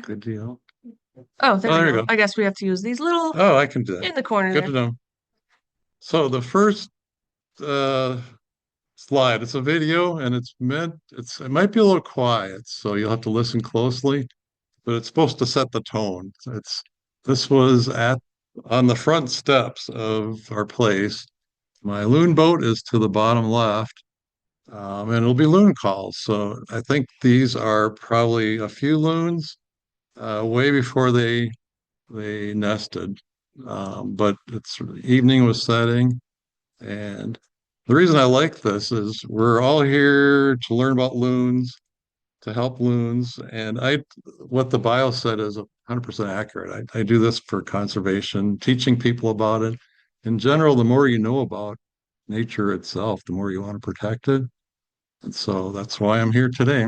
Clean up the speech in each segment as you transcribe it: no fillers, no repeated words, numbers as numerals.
Good deal. Oh, there Oh, we there you go. go. I guess we have to use these little Oh, I can do that. in the corner Good to there. know. So the first uh, slide, it's a video and it might be a little quiet, so you'll have to listen closely, but it's supposed to set the tone. This was at on the front steps of our place. My loon boat is to the bottom left, and it'll be loon calls. So I think these are probably a few loons way before they nested. But it's evening was setting, and the reason I like this is we're all here to learn about loons, to help loons, and I what the bio said is 100% accurate. I do this for conservation, teaching people about it. In general, the more you know about nature itself, the more you want to protect it. And so that's why I'm here today.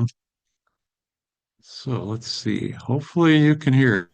So let's see. Hopefully you can hear.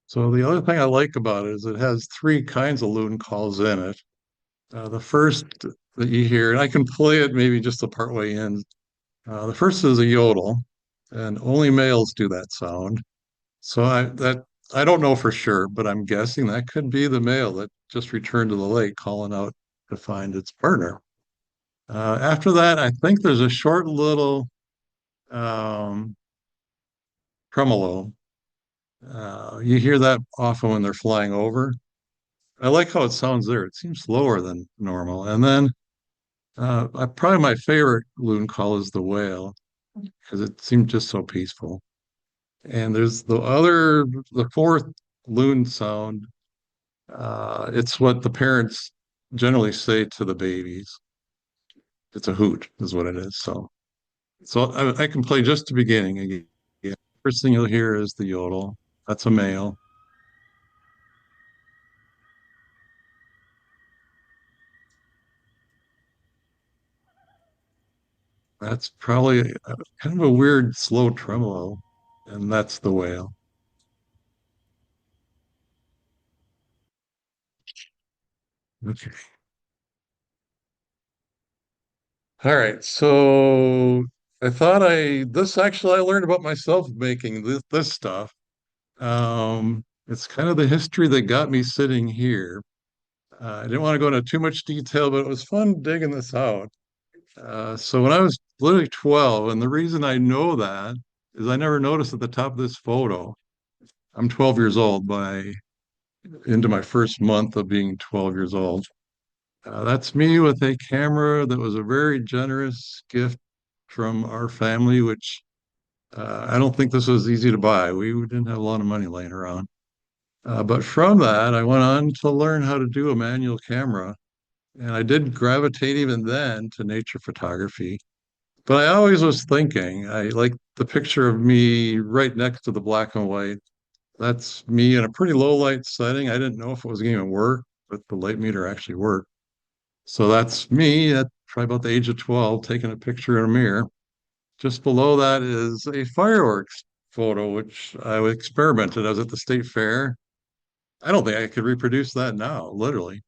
So the other thing I like about it is it has three kinds of loon calls in it. The first that you hear, and I can play it maybe just the part way in. The first is a yodel, and only males do that sound. So I don't know for sure, but I'm guessing that could be the male that just returned to the lake calling out to find its partner. After that, I think there's a short little um, tremolo. You hear that often when they're flying over. I like how it sounds there. It seems slower than normal. And then probably my favorite loon call is the whale because it seemed just so peaceful. And there's the fourth loon sound. It's what the parents generally say to the babies. It's a hoot, is what it is. So I can play just the beginning again. Yeah. First thing you'll hear is the yodel. That's a male. That's probably kind of a weird slow tremolo, and that's the whale. Okay. All right. So I thought this actually I learned about myself making this stuff. It's kind of the history that got me sitting here. I didn't want to go into too much detail, but it was fun digging this out. So when I was literally 12, and the reason I know that is I never noticed at the top of this photo. I'm 12 years old by into my first month of being 12 years old. That's me with a camera that was a very generous gift from our family, which I don't think this was easy to buy. We didn't have a lot of money laying around. But from that, I went on to learn how to do a manual camera. And I did gravitate even then to nature photography. But I always was thinking, I like the picture of me right next to the black and white. That's me in a pretty low light setting. I didn't know if it was going to work, but the light meter actually worked. So that's me at probably about the age of 12 taking a picture in a mirror. Just below that is a fireworks photo, which I experimented. I was at the state fair. I don't think I could reproduce that now, literally.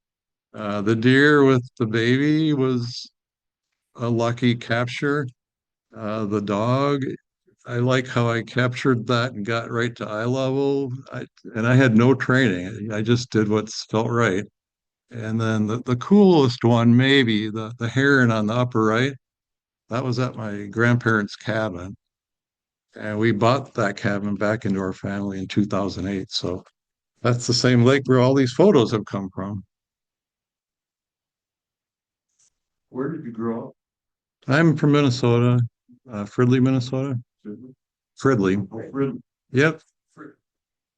The deer with the baby was a lucky capture. The dog, I like how I captured that and got right to eye level. And I had no training. I just did what felt right. And then the coolest one, maybe the heron on the upper right, that was at my grandparents' cabin. And we bought that cabin back into our family in 2008. So that's the same lake where all these photos have come from. Where did you grow up? I'm from Minnesota, Fridley, Minnesota. Fridley. Yep,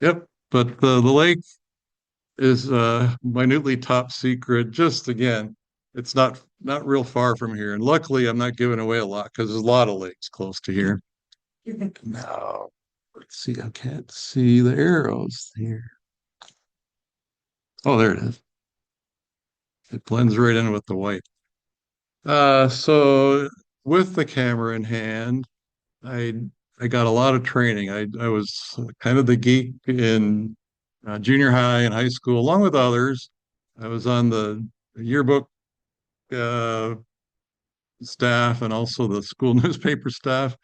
yep. But the lake is minutely top secret. Just again, It's not real far from here, and luckily I'm not giving away a lot because there's a lot of lakes close to here. Now, let's see. I can't see the arrows here. Oh, there it is. It blends right in with the white. So with the camera in hand, I I got a lot of training. I was kind of the geek in junior high and high school, along with others. I was on the yearbook uh, staff and also the school newspaper staff.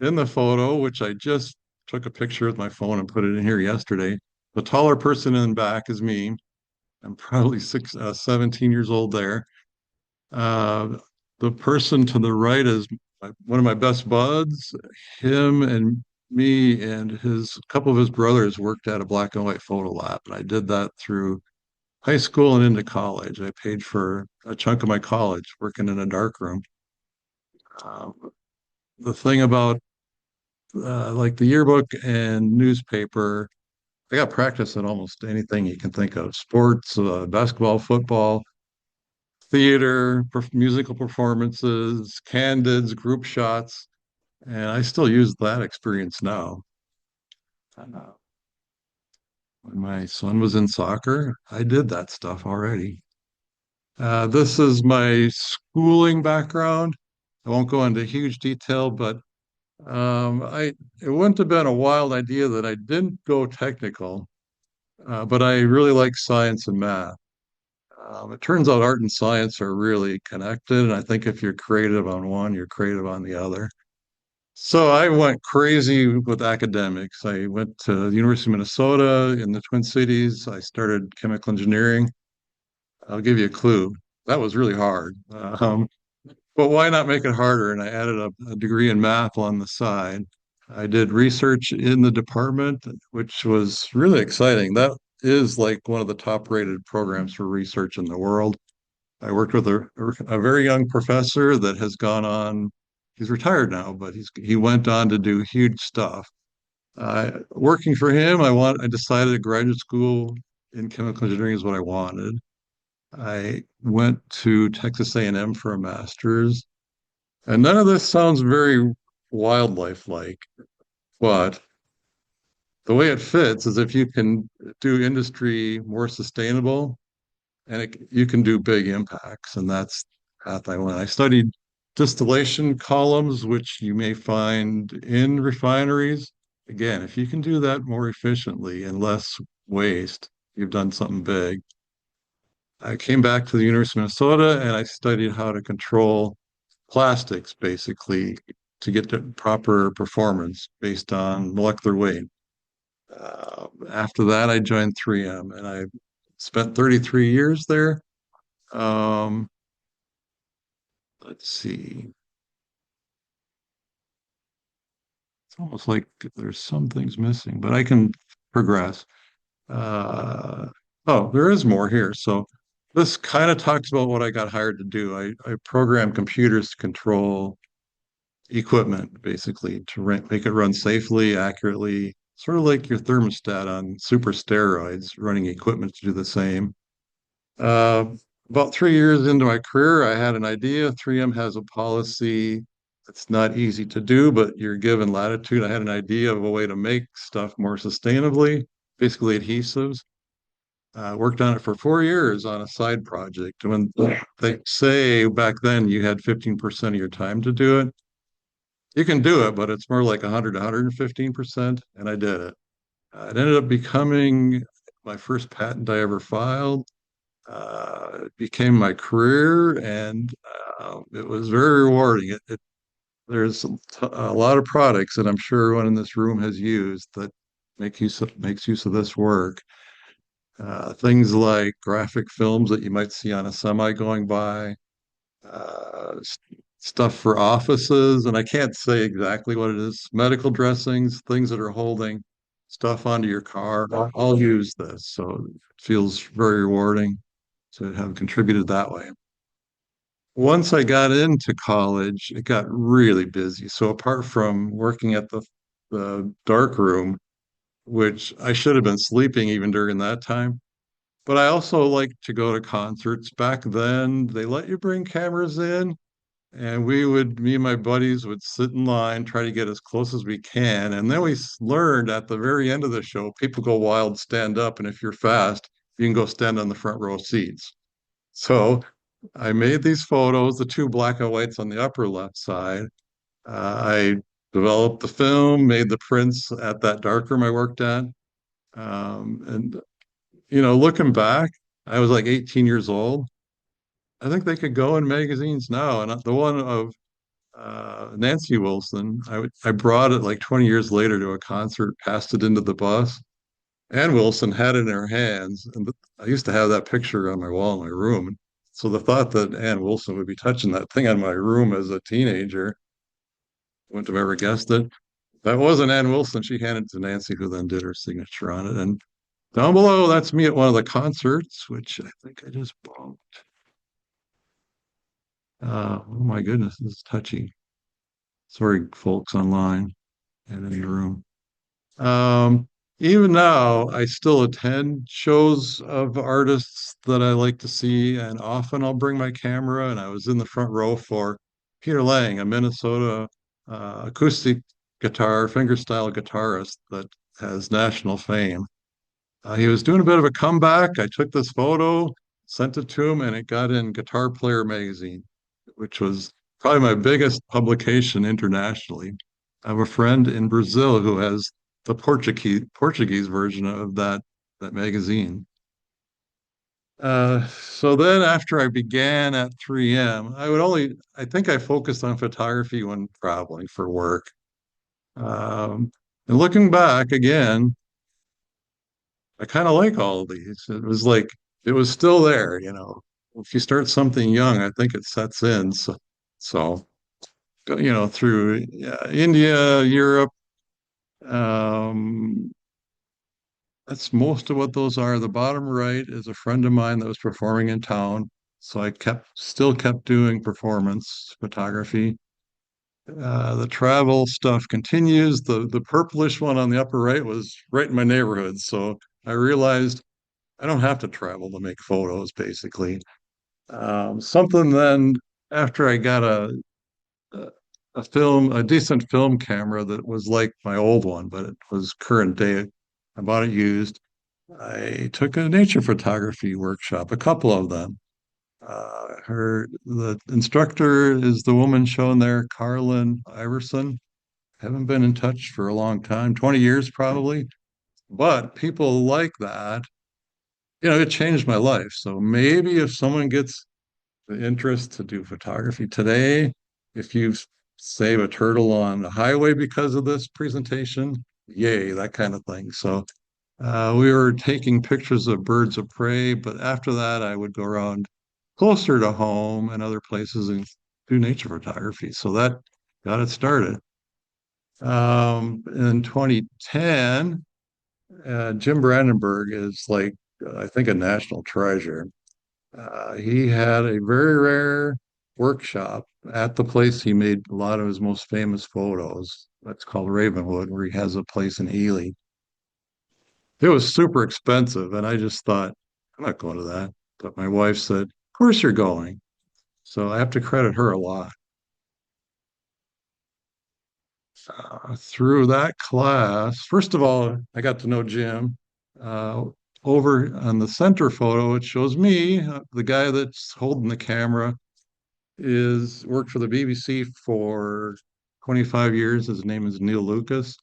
In the photo, which I just took a picture with my phone and put it in here yesterday, the taller person in the back is me. I'm probably 17 years old there. Uh, the person to the right is one of my best buds. Him and me and his a couple of his brothers worked at a black and white photo lab, and I did that through high school and into college. I paid for a chunk of my college working in a dark room. Um, the thing about like the yearbook and newspaper, I got practice in almost anything you can think of: sports, basketball, football, theater, musical performances, candids, group shots, and I still use that experience now. Uh, when my son was in soccer, I did that stuff already. This is my schooling background. I won't go into huge detail, but I it wouldn't have been a wild idea that I didn't go technical, but I really like science and math. It turns out art and science are really connected, and I think if you're creative on one, you're creative on the other. So I went crazy with academics. I went to the University of Minnesota in the Twin Cities. I started chemical engineering. I'll give you a clue. That was really hard. But why not make it harder? And I added a degree in math on the side. I did research in the department, which was really exciting. That is like one of the top rated programs for research in the world. I worked with a very young professor that has gone on, he's retired now, but he went on to do huge stuff. Working for him, I decided that graduate school in chemical engineering is what I wanted. I went to Texas A&M for a master's, and none of this sounds very wildlife like, but the way it fits is if you can do industry more sustainable, and you can do big impacts, and that's the path I went. I studied distillation columns, which you may find in refineries. Again, if you can do that more efficiently and less waste, you've done something big. I came back to the University of Minnesota and I studied how to control plastics, basically, to get to proper performance based on molecular weight. After that, I joined 3M and I spent 33 years there. Um, let's see. It's almost like there's some things missing, but I can progress. Uh, oh, there is more here. So this kind of talks about what I got hired to do. I program computers to control equipment, basically, to make it run safely, accurately, sort of like your thermostat on super steroids, running equipment to do the same. Uh, about 3 years into my career, I had an idea. 3M has a policy that's not easy to do, but you're given latitude. I had an idea of a way to make stuff more sustainably, basically adhesives. Worked on it for 4 years on a side project. When they say back then you had 15% of your time to do it, you can do it, but it's more like 100 to 115%, and I did it. It ended up becoming my first patent I ever filed. It became my career, and it was very rewarding. There's a lot of products that I'm sure everyone in this room has used that makes use of this work. Things like graphic films that you might see on a semi going by, stuff for offices, and I can't say exactly what it is. Medical dressings, things that are holding stuff onto your car. I'll use this, so it feels very rewarding to have contributed that way. Once I got into college, it got really busy. So apart from working at the dark room, which I should have been sleeping even during that time, but I also like to go to concerts. Back then, they let you bring cameras in, and me and my buddies would sit in line, try to get as close as we can. And then learned at the very end of the show, people go wild, stand up, and if you're fast, you can go stand on the front row seats. So I made these photos, the two black and whites on the upper left side. I developed the film, made the prints at that darkroom I worked at. And, looking back, I was like 18 years old. I think they could go in magazines now. And the one of Nancy Wilson, I brought it like 20 years later to a concert, passed it into the bus. Ann Wilson had it in her hands. And I used to have that picture on my wall in my room. So the thought that Ann Wilson would be touching that thing on my room as a teenager, wouldn't have ever guessed it. That wasn't Ann Wilson. She handed it to Nancy, who then did her signature on it. And down below, that's me at one of the concerts, which I think I just bumped. Oh my goodness, this is touchy. Sorry, folks online and in the room. Um, Even now, I still attend shows of artists that I like to see, and often I'll bring my camera. And I was in the front row for Peter Lang, a Minnesota acoustic guitar, fingerstyle guitarist that has national fame. He was doing a bit of a comeback. I took this photo, sent it to him, and it got in Guitar Player magazine, which was probably my biggest publication internationally. I have a friend in Brazil who has the Portuguese version of that magazine. So then after I began at 3M, I think I focused on photography when traveling for work. Um, and looking back again, I kind of like all of these. It was still there. If you start something young, I think it sets in. So through India, Europe, um, that's most of what those are. The bottom right is a friend of mine that was performing in town. So I still kept doing performance photography. The travel stuff continues. The purplish one on the upper right was right in my neighborhood. So I realized I don't have to travel to make photos, basically. Something then after I got a a decent film camera that was like my old one, but it was current day. I bought it used. I took a nature photography workshop, a couple of them. The instructor is the woman shown there, Carlin Iverson. Haven't been in touch for a long time, 20 years probably. But people like that, it changed my life. So maybe if someone gets the interest to do photography today, if you save a turtle on the highway because of this presentation, yay, that kind of thing. So we were taking pictures of birds of prey, but after that, I would go around closer to home and other places and do nature photography. So that got it started. In 2010, Jim Brandenburg is like, I think, a national treasure. He had a very rare workshop at the place he made a lot of his most famous photos. That's called Ravenwood, where he has a place in Ely. It was super expensive, and I just thought, I'm not going to that. But my wife said, Of course you're going. So I have to credit her a lot. Through that class, first of all, I got to know Jim. Uh, Over on the center photo, it shows me, the guy that's holding the camera is worked for the BBC for 25 years. His name is Neil Lucas.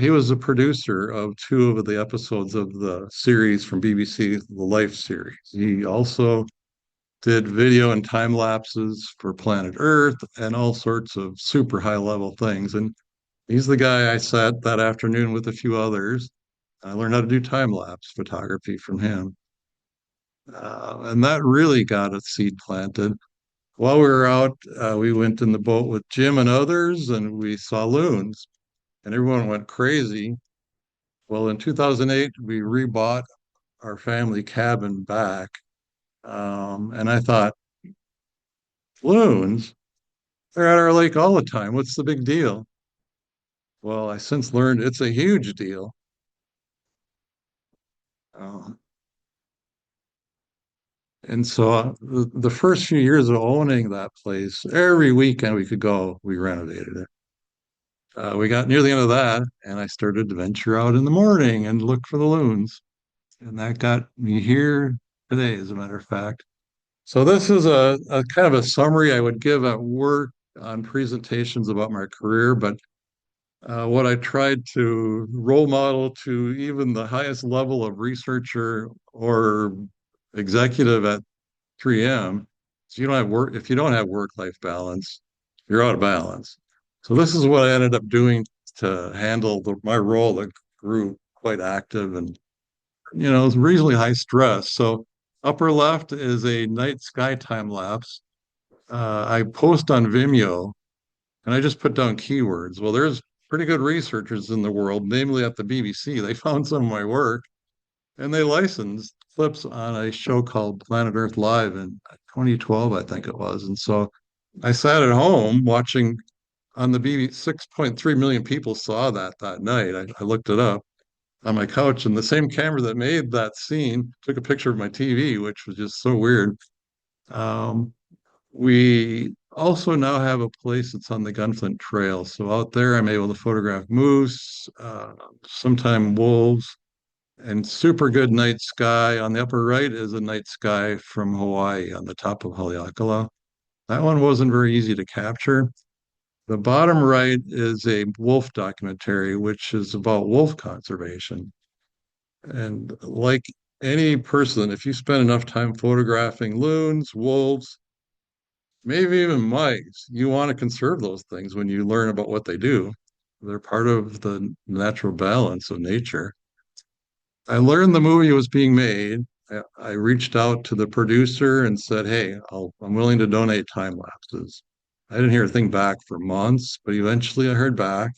He was a producer of two of the episodes of the series from BBC, the Life series. He also did video and time lapses for Planet Earth and all sorts of super high level things. And he's the guy I sat that afternoon with a few others. I learned how to do time lapse photography from him. And that really got a seed planted. While we were out, we went in the boat with Jim and others, and we saw loons, and everyone went crazy. Well, in 2008, we rebought our family cabin back, and I thought, loons, they're at our lake all the time. What's the big deal? Well, I since learned it's a huge deal. Uh, And so the first few years of owning that place, every weekend we could go, we renovated it. We got near the end of that, and I started to venture out in the morning and look for the loons. And that got me here today, as a matter of fact. So this is a kind of a summary I would give at work on presentations about my career, but what I tried to role model to even the highest level of researcher or executive at 3M. So you don't have work, if you don't have work-life balance, you're out of balance. So this is what I ended up doing to handle my role that grew quite active and it's reasonably high stress. So upper left is a night sky time lapse. I post on Vimeo and I just put down keywords. Well, there's pretty good researchers in the world, namely at the BBC. They found some of my work and they licensed clips on a show called Planet Earth Live in 2012, I think it was. And so I sat at home watching on the BBC. 6.3 million people saw that night. I looked it up on my couch, and the same camera that made that scene took a picture of my TV, which was just so weird. Um, we also now have a place that's on the Gunflint Trail. So out there, I'm able to photograph moose, sometimes wolves, and super good night sky. On the upper right is a night sky from Hawaii on the top of Haleakala. That one wasn't very easy to capture. The bottom right is a wolf documentary, which is about wolf conservation. And like any person, if you spend enough time photographing loons, wolves, maybe even mice, you want to conserve those things when you learn about what they do. They're part of the natural balance of nature. I learned the movie was being made. I reached out to the producer and said, "Hey, I'm willing to donate time lapses." I didn't hear a thing back for months, but eventually I heard back,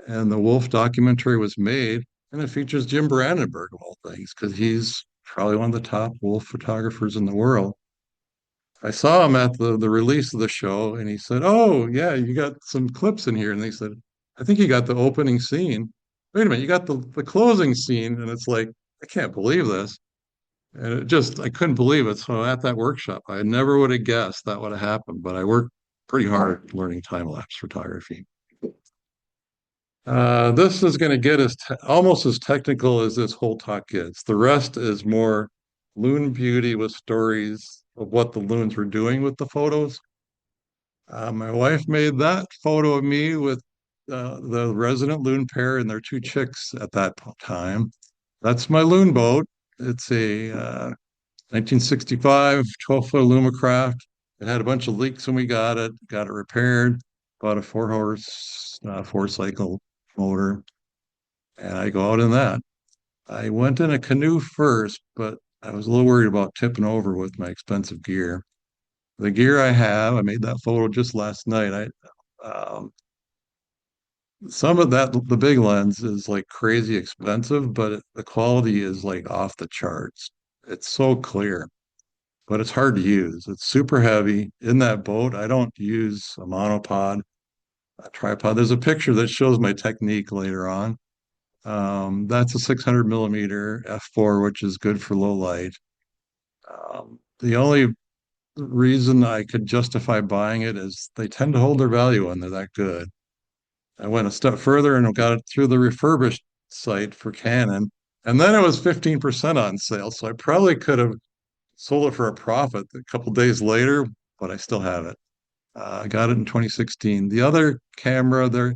and the Wolf documentary was made, and it features Jim Brandenburg of all things, because he's probably one of the top wolf photographers in the world. I saw him at the release of the show, and he said, "Oh, yeah, you got some clips in here." And they said, "I think you got the opening scene. Wait a minute, you got the closing scene." And it's like, I can't believe this. And I couldn't believe it. So at that workshop, I never would have guessed that would have happened, but I worked pretty hard learning time lapse photography. This is going to get almost as technical as this whole talk gets. The rest is more loon beauty with stories of what the loons were doing with the photos. My wife made that photo of me with the resident loon pair and their two chicks at that time. That's my loon boat. It's a 1965 12-foot Alumacraft. It had a bunch of leaks when we got it repaired, bought a four-horse, four-cycle motor, and I go out in that. I went in a canoe first, but I was a little worried about tipping over with my expensive gear. The gear I have, I made that photo just last night. Some of that, the big lens is like crazy expensive, but the quality is like off the charts. It's so clear, but it's hard to use. It's super heavy. In that boat, I don't use a monopod, a tripod. There's a picture that shows my technique later on. That's a 600 millimeter f4, which is good for low light. The only reason I could justify buying it is they tend to hold their value when they're that good. I went a step further and got it through the refurbished site for Canon, and then it was 15% on sale. So I probably could have sold it for a profit a couple days later, but I still have it. I got it in 2016. The other camera there,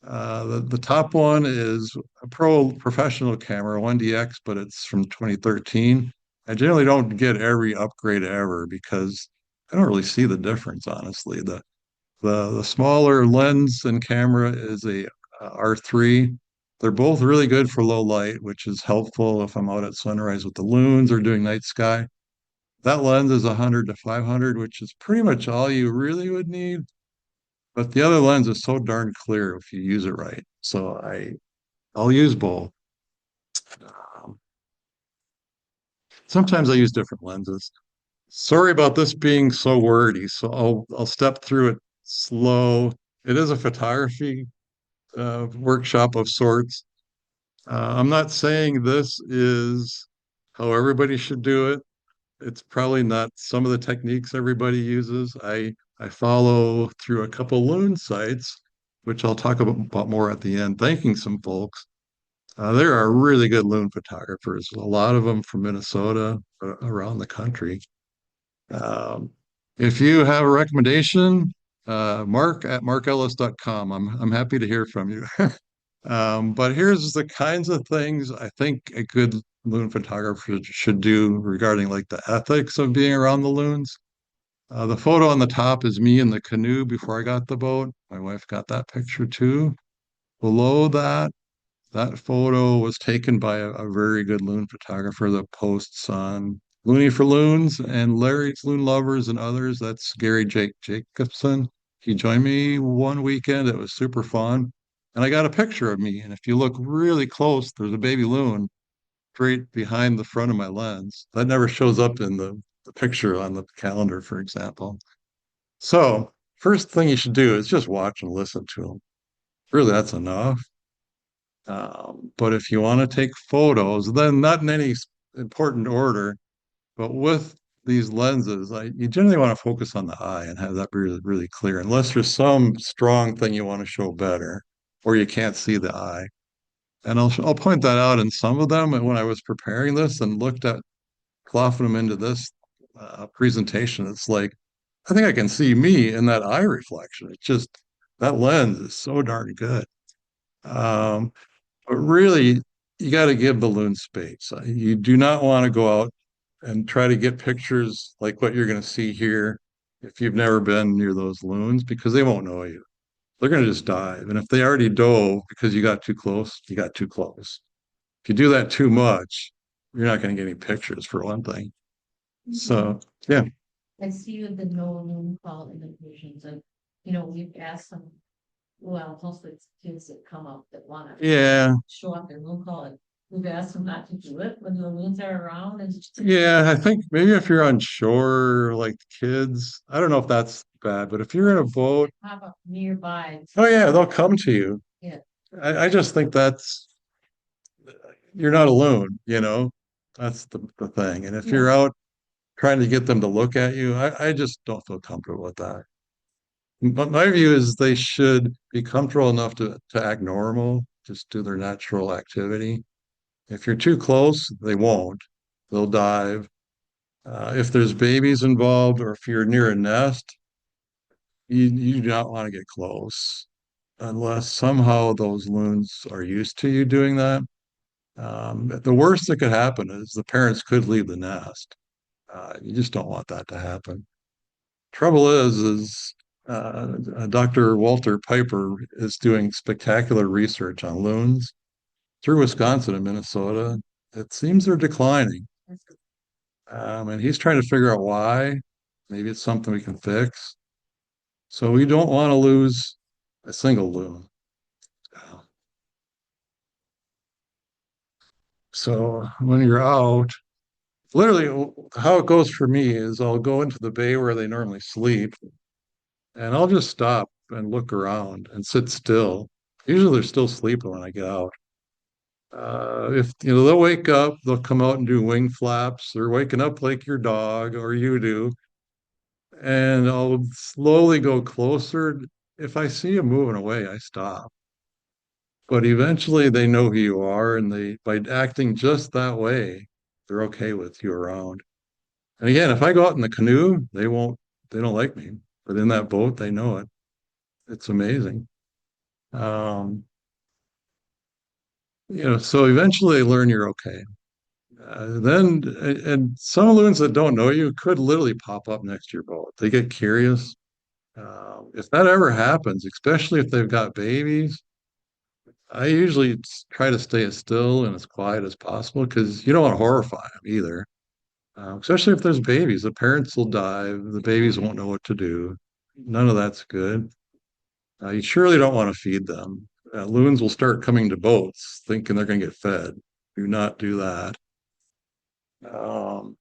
the top one is a professional camera, 1DX, but it's from 2013. I generally don't get every upgrade ever because I don't really see the difference, honestly. The smaller lens and camera is a R3. They're both really good for low light, which is helpful if I'm out at sunrise with the loons or doing night sky. That lens is 100 to 500, which is pretty much all you really would need. But the other lens is so darn clear if you use it right. So I'll use both. Um, Sometimes I use different lenses. Sorry about this being so wordy, so I'll step through it slow. It is a photography workshop of sorts. I'm not saying this is how everybody should do it. It's probably not some of the techniques everybody uses. I follow through a couple loon sites, which I'll talk about more at the end, thanking some folks. There are really good loon photographers, a lot of them from Minnesota, around the country. Um, if you have a recommendation, Mark at markellis.com. I'm happy to hear from you. But here's the kinds of things I think a good loon photographer should do regarding like the ethics of being around the loons. The photo on the top is me in the canoe before I got the boat. My wife got that picture too. Below that, that photo was taken by a very good loon photographer that posts on Looney for Loons and Larry's Loon Lovers and others. That's Gary Jake Jacobson. He joined me one weekend. It was super fun. And I got a picture of me. And if you look really close, there's a baby loon right behind the front of my lens. That never shows up in the picture on the calendar, for example. So, first thing you should do is just watch and listen to them. Really, that's enough. But if you want to take photos, then not in any important order, but with these lenses, you generally want to focus on the eye and have that really, really clear, unless there's some strong thing you want to show better, or you can't see the eye. And I'll point that out in some of them. And when I was preparing this and looked at plopping them into this presentation, it's like I think I can see me in that eye reflection. It's just that lens is so darn good. Um, but really, you got to give the loon space. You do not want to go out and try to get pictures like what you're going to see here if you've never been near those loons because they won't know you. They're going to just dive. And if they already dove because you got too close, you got too close. If you do that too much, you're not going to get any pictures for one thing. So, yeah. I see with the no loon call invitations and, we've asked some, well, mostly it's kids that come up that wanna Yeah. show up their loon call and we've asked them not to do it when the loons are around and. Yeah, I think maybe if you're on shore, like kids, I don't know if that's bad, but if you're in a boat, Pop up nearby. oh yeah, they'll come to you. Yeah. I just think that's you're not alone, you know? That's the thing. And if Yeah. you're out trying to get them to look at you, I just don't feel comfortable with that. But my view is they should be comfortable enough to act normal, just do their natural activity. If you're too close, they won't. They'll dive. If there's babies involved or if you're near a nest, you do not want to get close unless somehow those loons are used to you doing that. The worst that could happen is the parents could leave the nest. You just don't want that to happen. Trouble is Dr. Walter Piper is doing spectacular research on loons through Wisconsin and Minnesota. It seems they're declining. And he's trying to figure out why. Maybe it's something we can fix. So we don't want to lose a single loon. So when you're out, literally how it goes for me is I'll go into the bay where they normally sleep and I'll just stop and look around and sit still. Usually they're still sleeping when I get out. If they'll wake up, they'll come out and do wing flaps. They're waking up like your dog or you do, and I'll slowly go closer. If I see them moving away, I stop. But eventually they know who you are, and they by acting just that way, they're okay with you around. And again, if I go out in the canoe, they don't like me. But in that boat, they know it. It's amazing. Um, so eventually they learn you're okay. And some loons that don't know you could literally pop up next to your boat. They get curious. If that ever happens, especially if they've got babies, I usually try to stay as still and as quiet as possible because you don't want to horrify them either. Especially if there's babies, the parents will dive, the babies won't know what to do. None of that's good. You surely don't want to feed them. Loons will start coming to boats thinking they're going to get fed. Do not do that. Um,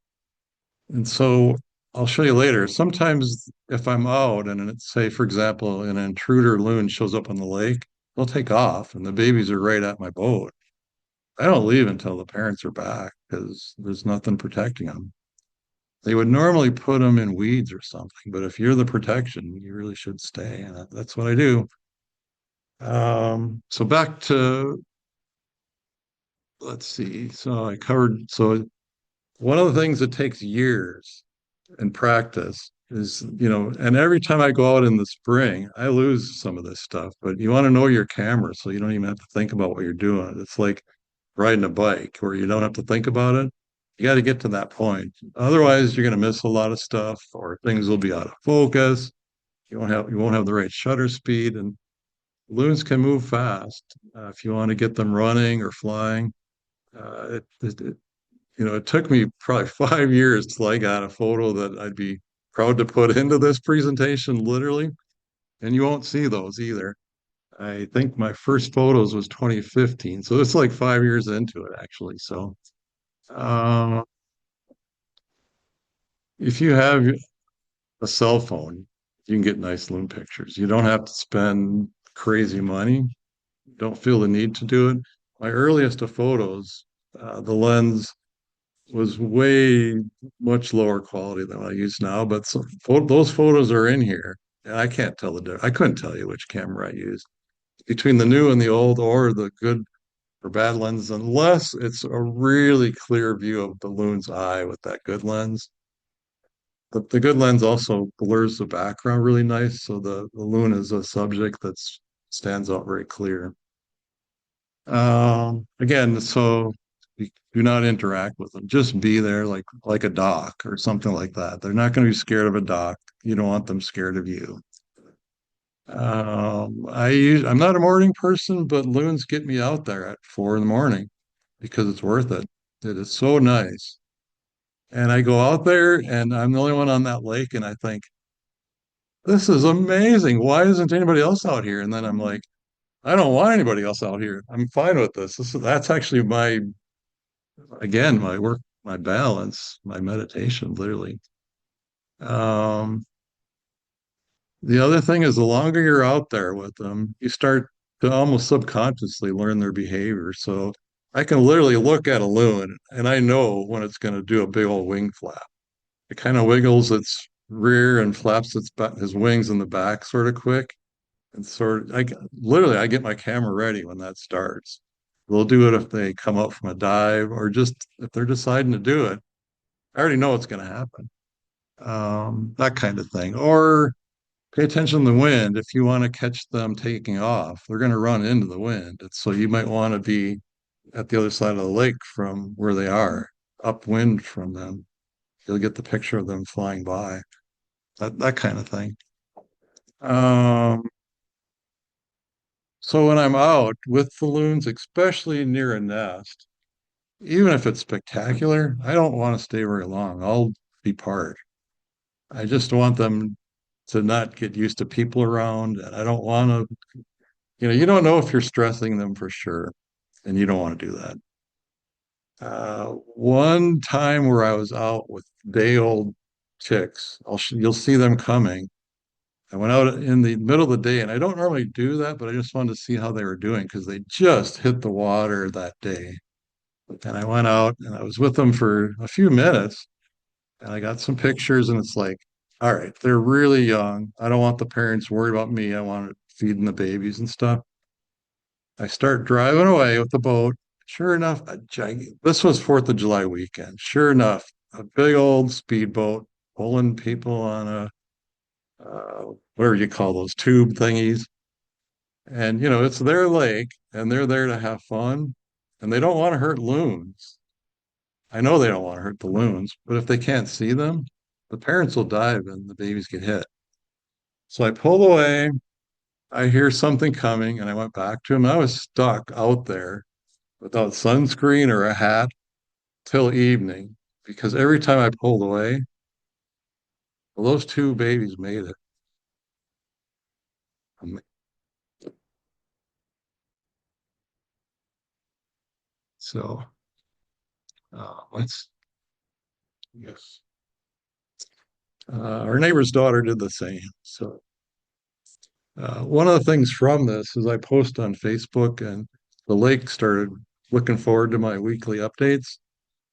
and so I'll show you later. Sometimes if I'm out and it's say, for example, an intruder loon shows up on the lake, they'll take off and the babies are right at my boat. I don't leave until the parents are back because there's nothing protecting them. They would normally put them in weeds or something, but if you're the protection, you really should stay. And that's what I do. So back to, let's see. So I covered, so one of the things that takes years and practice is, and every time I go out in the spring, I lose some of this stuff, but you want to know your camera so you don't even have to think about what you're doing. It's like riding a bike where you don't have to think about it. You got to get to that point. Otherwise, you're going to miss a lot of stuff or things will be out of focus. You won't have the right shutter speed, and loons can move fast. If you want to get them running or flying, it took me probably 5 years till I got a photo that I'd be proud to put into this presentation, literally. And you won't see those either. I think my first photos was 2015, so it's like 5 years into it actually. So, uh, if you have a cell phone, you can get nice loon pictures. You don't have to spend crazy money. Don't feel the need to do it. My earliest of photos, the lens was way much lower quality than what I use now, but those photos are in here. And I can't tell the difference. I couldn't tell you which camera I used between the new and the old, or the good or bad lens, unless it's a really clear view of the loon's eye with that good lens. The good lens also blurs the background really nice, so the loon is a subject that stands out very clear. Again, so you do not interact with them. Just be there like a doc or something like that. They're not going to be scared of a doc. You don't want them scared of you. I'm not a morning person, but loons get me out there at 4 in the morning because it's worth it. It is so nice. And I go out there and I'm the only one on that lake, and I think, this is amazing. Why isn't anybody else out here? And then I'm like, I don't want anybody else out here. I'm fine with this. That's actually again, my work, my balance, my meditation, literally. Um, the other thing is the longer you're out there with them, you start to almost subconsciously learn their behavior. So I can literally look at a loon and I know when it's going to do a big old wing flap. It kind of wiggles its rear and flaps his wings in the back sort of quick. And sort of, literally, I get my camera ready when that starts. They'll do it if they come up from a dive or just if they're deciding to do it. I already know what's going to happen. That kind of thing. Or pay attention to the wind. If you want to catch them taking off, they're going to run into the wind. So you might want to be at the other side of the lake from where they are, upwind from them. You'll get the picture of them flying by. That kind of thing. Um, so when I'm out with the loons, especially near a nest, even if it's spectacular, I don't want to stay very long. I'll depart. I just want them to not get used to people around, and I don't want to, you don't know if you're stressing them for sure, and you don't want to do that. One time where I was out with day-old chicks, you'll see them coming. I went out in the middle of the day, and I don't normally do that, but I just wanted to see how they were doing because they just hit the water that day. And I went out and I was with them for a few minutes, and I got some pictures, and it's like, all right, they're really young. I don't want the parents worried about me. I want to feeding the babies and stuff. I start driving away with the boat. Sure enough, this was 4th of July weekend. Sure enough, a big old speedboat pulling people on whatever you call those tube thingies. And, it's their lake and they're there to have fun and they don't want to hurt loons. I know they don't want to hurt the loons, but if they can't see them, the parents will dive and the babies get hit. So I pulled away. I hear something coming and I went back to him. I was stuck out there without sunscreen or a hat till evening because every time I pulled away, well, those two babies made it. Um, So let's, yes. Our neighbor's daughter did the same. So one of the things from this is I post on Facebook, and the lake started looking forward to my weekly updates.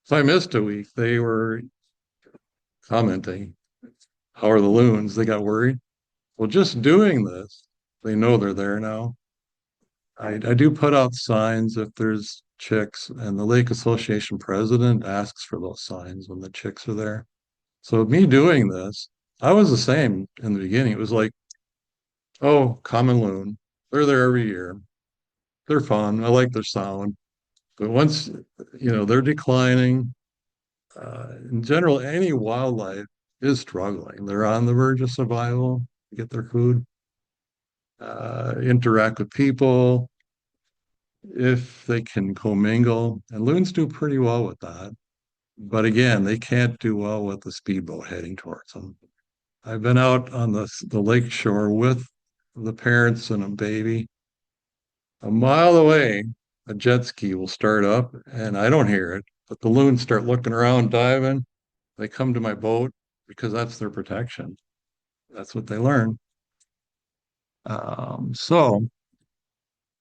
So I missed a week. They were commenting, how are the loons? They got worried. Well, just doing this, they know they're there now. I do put out signs if there's chicks, and the Lake Association president asks for those signs when the chicks are there. So me doing this, I was the same in the beginning. It was like, oh, common loon. They're there every year. They're fun. I like their sound. But once, they're declining, in general, any wildlife is struggling. They're on the verge of survival to get their food, interact with people if they can commingle. And loons do pretty well with that. But again, they can't do well with the speedboat heading towards them. I've been out on the lake shore with the parents and a baby. A mile away, a jet ski will start up, and I don't hear it, but the loons start looking around, diving. They come to my boat because that's their protection. That's what they learn. So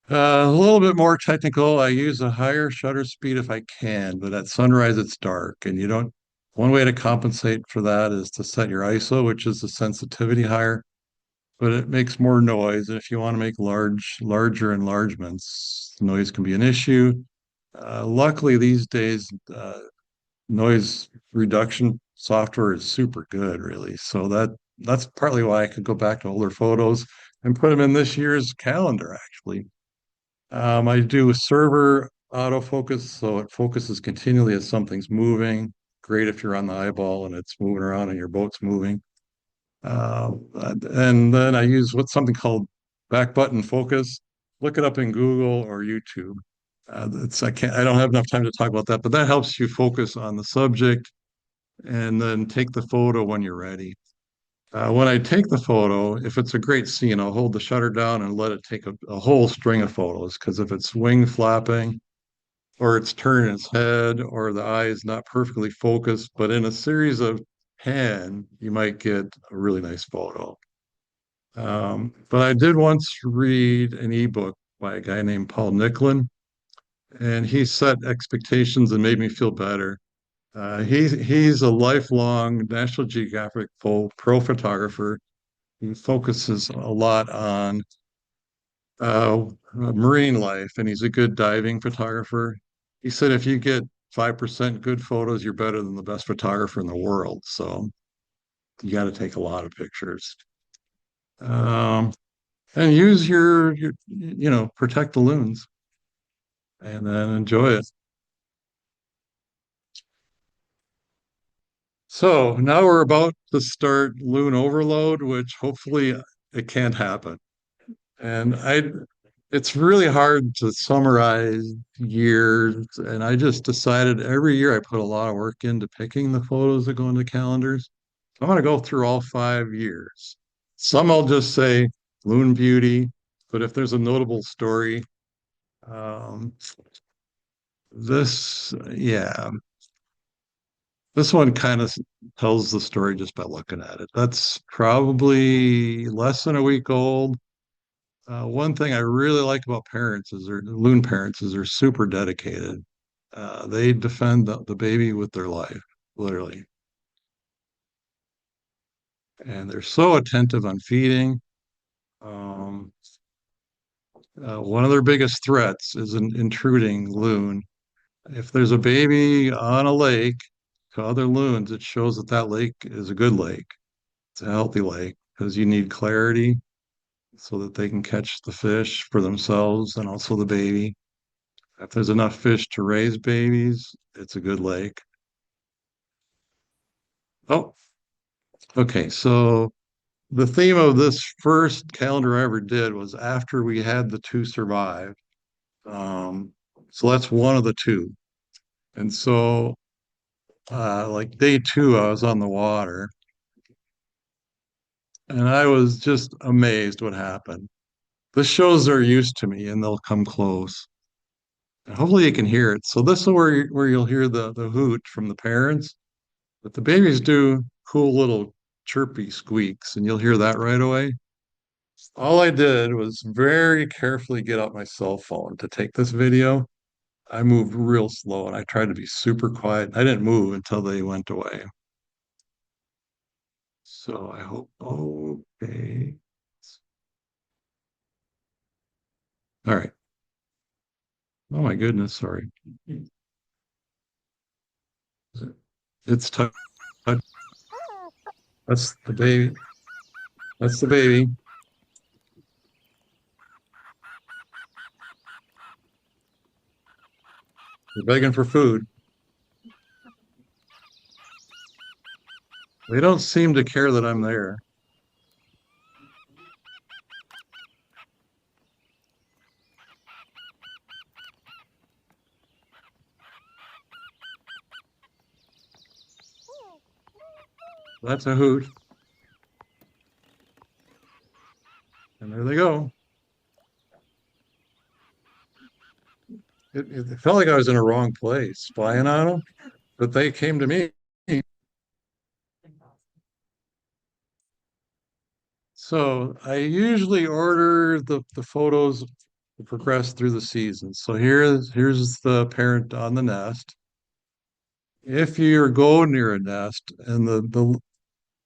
a little bit more technical. I use a higher shutter speed if I can, but at sunrise it's dark, and you don't. One way to compensate for that is to set your ISO, which is the sensitivity higher, but it makes more noise. And if you want to make larger enlargements, noise can be an issue. Luckily, these days, noise reduction software is super good, really. So that's partly why I could go back to older photos and put them in this year's calendar, actually. I do a server autofocus, so it focuses continually as something's moving. Great if you're on the eyeball and it's moving around and your boat's moving. And then I use what's something called back button focus. Look it up in Google or YouTube. I don't have enough time to talk about that, but that helps you focus on the subject and then take the photo when you're ready. When I take the photo, if it's a great scene, I'll hold the shutter down and let it take a whole string of photos. Because if it's wing flapping, or it's turning its head, or the eye is not perfectly focused, but in a series of 10, you might get a really nice photo. But I did once read an ebook by a guy named Paul Nicklin, and he set expectations and made me feel better. He's a lifelong National Geographic pro photographer. He focuses a lot on marine life, and he's a good diving photographer. He said if you get 5% good photos, you're better than the best photographer in the world. So you got to take a lot of pictures. And use protect the loons and then enjoy it. So now we're about to start loon overload, which hopefully it can't happen. And it's really hard to summarize years. And I just decided every year I put a lot of work into picking the photos that go into calendars. I'm going to go through all 5 years. Some I'll just say loon beauty, but if there's a notable story, um, yeah, this one kind of tells the story just by looking at it. That's probably less than a week old. One thing I really like about parents is their loon parents is they're super dedicated. They defend the baby with their life, literally. And they're so attentive on feeding. Um, one of their biggest threats is an intruding loon. If there's a baby on a lake to other loons, it shows that that lake is a good lake. It's a healthy lake because you need clarity so that they can catch the fish for themselves and also the baby. If there's enough fish to raise babies, it's a good lake. Oh, okay. So the theme of this first calendar I ever did was after we had the two survive. Um, so that's one of the two. And so, like day two, I was on the water and I was just amazed what happened. This shows they're used to me and they'll come close. And hopefully you can hear it. So this is where you'll hear the hoot from the parents, but the babies do cool little chirpy squeaks, and you'll hear that right away. All I did was very carefully get out my cell phone to take this video. I moved real slow and I tried to be super quiet. I didn't move until they went away. So I hope, okay. All right. Oh my goodness, sorry. It's touch. That's the baby. That's the baby. They're begging for food. They don't seem to care that I'm there. That's a hoot. And there they go. It felt like I was in a wrong place, spying on them, but they came to me. So I usually order the photos to progress through the season. So here's the parent on the nest. If you go near a nest and the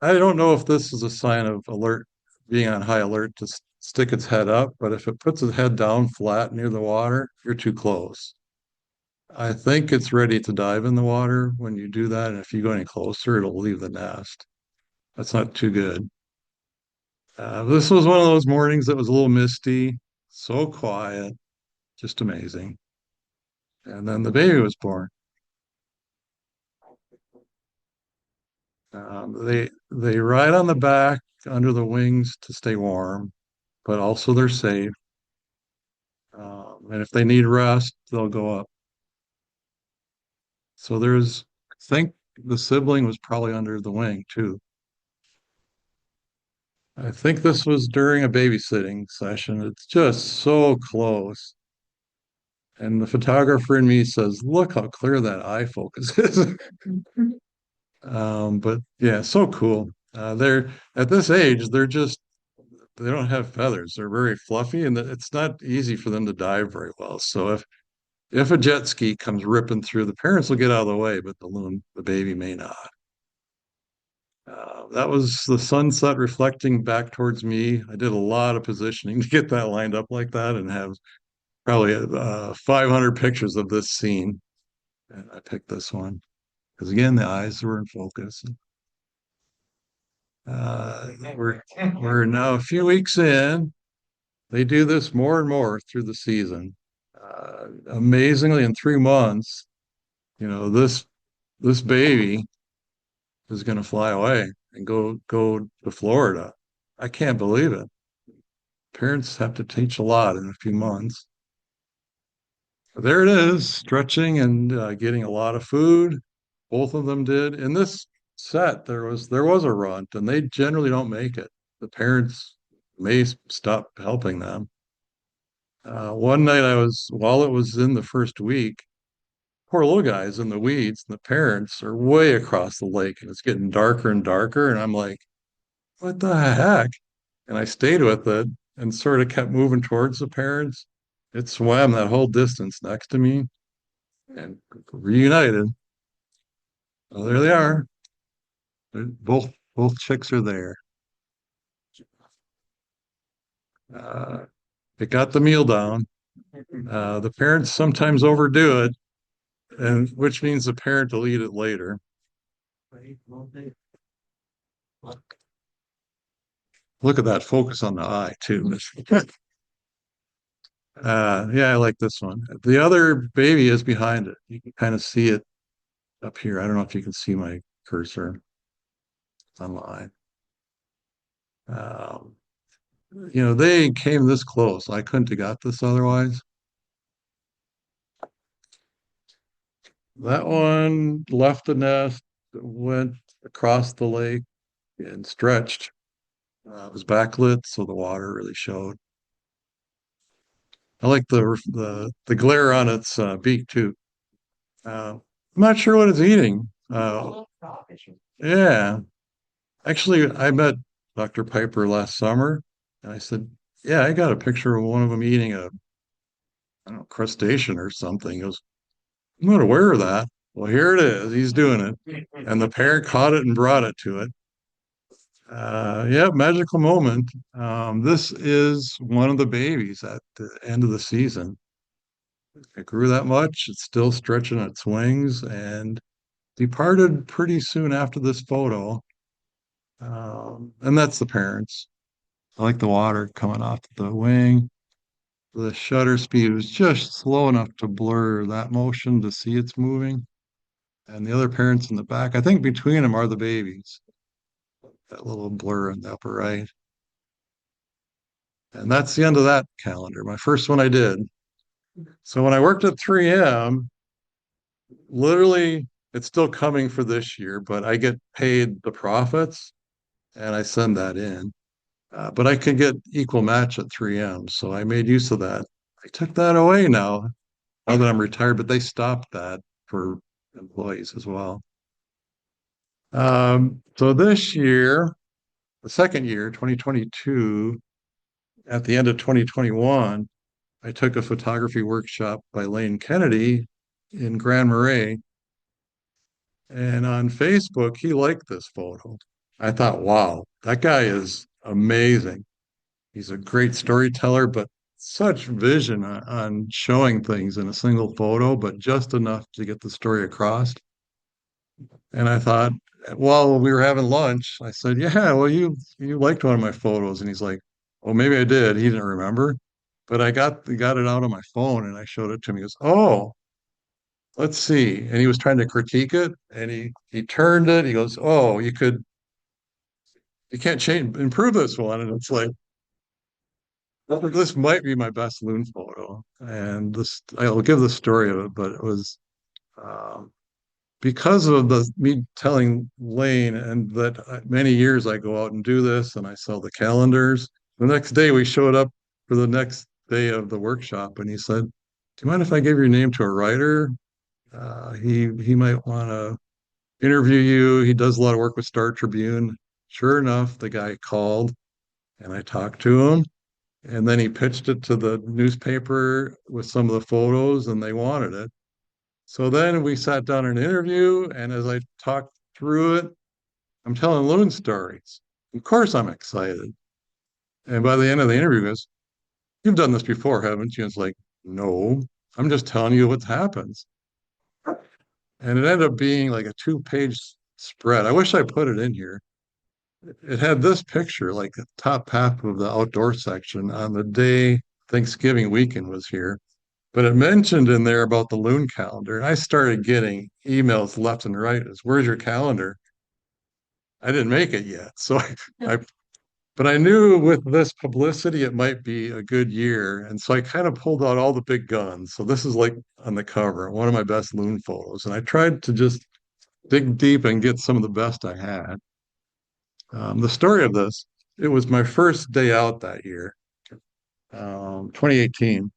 I don't know if this is a sign of alert, being on high alert to stick its head up, but if it puts its head down flat near the water, you're too close. I think it's ready to dive in the water when you do that. And if you go any closer, it'll leave the nest. That's not too good. This was one of those mornings that was a little misty, so quiet, just amazing. And then the baby was born. They ride on the back under the wings to stay warm, but also they're safe. And if they need rest, they'll go up. So I think the sibling was probably under the wing too. I think this was during a babysitting session. It's just so close. And the photographer in me says, look how clear that eye focus is. But yeah, so cool. They're at this age, they don't have feathers. They're very fluffy, and it's not easy for them to dive very well. So if a jet ski comes ripping through, the parents will get out of the way, but the baby may not. That was the sunset reflecting back towards me. I did a lot of positioning to get that lined up like that and have probably 500 pictures of this scene. And I picked this one because, again, the eyes were in focus. Uh, we're, we're now a few weeks in. They do this more and more through the season. Amazingly, in 3 months, this baby is going to fly away and go to Florida. I can't believe it. Parents have to teach a lot in a few months. There it is, stretching and getting a lot of food. Both of them did. In this set, there was a runt, and they generally don't make it. The parents may stop helping them. One night while it was in the first week, poor little guy's in the weeds, and the parents are way across the lake, and it's getting darker and darker. And I'm like, what the heck? And I stayed with it and sort of kept moving towards the parents. It swam that whole distance next to me and reunited. Oh, there they are. Both chicks are there. Uh, it got the meal down. The parents sometimes overdo it, and which means the parent will eat it later. Look at that focus on the eye too. Yeah, I like this one. The other baby is behind it. You can kind of see it up here. I don't know if you can see my cursor online. Um, they came this close. I couldn't have got this otherwise. That one left the nest, went across the lake and stretched. It was backlit, so the water really showed. I like the glare on its beak too. I'm not sure what it's eating. Yeah, actually, I met Dr. Piper last summer, and I said, "Yeah, I got a picture of one of them eating I don't know, crustacean or something." He goes, "I'm not aware of that." Well, here it is. He's doing it, and the parent caught it and brought it to it. Yeah, magical moment. This is one of the babies at the end of the season. It grew that much. It's still stretching its wings and departed pretty soon after this photo. And that's the parents. I like the water coming off the wing. The shutter speed was just slow enough to blur that motion to see it's moving. And the other parents in the back, I think between them are the babies. That little blur in the upper right. And that's the end of that calendar. My first one I did. So when I worked at 3M, literally it's still coming for this year, but I get paid the profits and I send that in. But I could get equal match at 3M. So I made use of that. I took that away now that I'm retired, but they stopped that for employees as well. So this year, the second year, 2022, at the end of 2021, I took a photography workshop by Lane Kennedy in Grand Marais. And on Facebook, he liked this photo. I thought, wow, that guy is amazing. He's a great storyteller, but such vision on showing things in a single photo, but just enough to get the story across. And I thought, while we were having lunch, I said, "Yeah, well, you liked one of my photos." And he's like, "Well, maybe I did." He didn't remember, but I got it out on my phone and I showed it to him. He goes, "Oh, let's see." And he was trying to critique it, and he turned it. He goes, "Oh, you can't change improve this one." And it's like, this might be my best loon photo. And this I'll give the story of it, but it was um, because of the me telling Lane and that many years I go out and do this and I sell the calendars. The next day we showed up for the next day of the workshop and he said, "Do you mind if I give your name to a writer? He might want to interview you. He does a lot of work with Star Tribune." Sure enough, the guy called and I talked to him. And then he pitched it to the newspaper with some of the photos and they wanted it. So then we sat down in an interview, and as I talked through it, I'm telling loon stories. Of course, I'm excited. And by the end of the interview, he goes, "You've done this before, haven't you?" And it's like, "No, I'm just telling you what happens." And it ended up being like a two-page spread. I wish I put it in here. It had this picture, like the top half of the outdoor section on the day Thanksgiving weekend was here. But it mentioned in there about the loon calendar, and I started getting emails left and right as, "Where's your calendar?" I didn't make it yet. So I but I knew with this publicity it might be a good year. And so I kind of pulled out all the big guns. So this is like on the cover, one of my best loon photos. And I tried to just dig deep and get some of the best I had. The story of this, it was my first day out that year, 2018.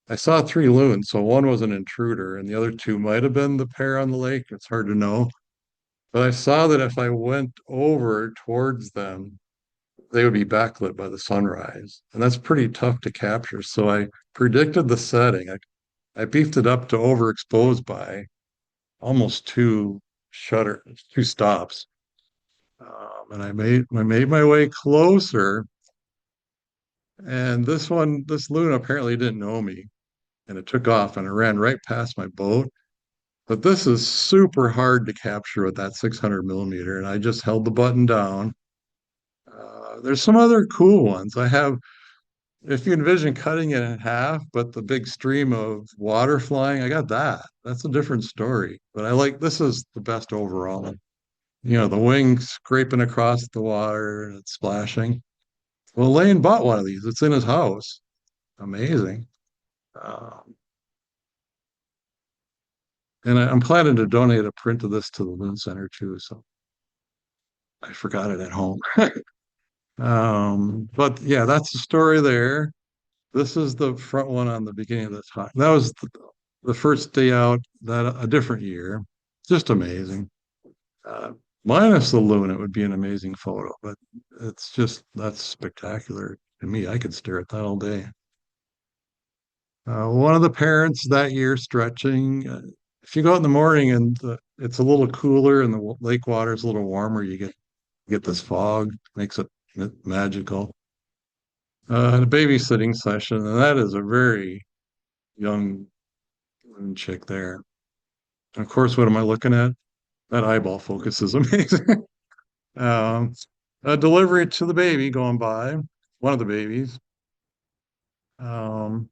I saw three loons, so one was an intruder, and the other two might have been the pair on the lake. It's hard to know. But I saw that if I went over towards them, they would be backlit by the sunrise. And that's pretty tough to capture. So I predicted the setting. I beefed it up to overexpose by almost two stops. And I made my way closer. And this loon apparently didn't know me. And it took off and it ran right past my boat. But this is super hard to capture with that 600 millimeter. And I just held the button down. There's some other cool ones. If you envision cutting it in half, but the big stream of water flying, I got that. That's a different story. But this is the best overall. The wing scraping across the water and it's splashing. Well, Lane bought one of these. It's in his house. Amazing. Um, and I'm planning to donate a print of this to the Loon Center too. So I forgot it at home. But yeah, that's the story there. This is the front one on the beginning of the talk. That was the first day out, that a different year. Just amazing. Uh, Minus the loon, it would be an amazing photo, but that's spectacular to me. I could stare at that all day. One of the parents that year stretching. If you go out in the morning and it's a little cooler and the lake water is a little warmer, you get get this fog, makes it magical. And a babysitting session, and that is a very young chick there. And of course, what am I looking at? That eyeball focus is amazing. Um, a delivery to the baby going by, one of the babies. Um,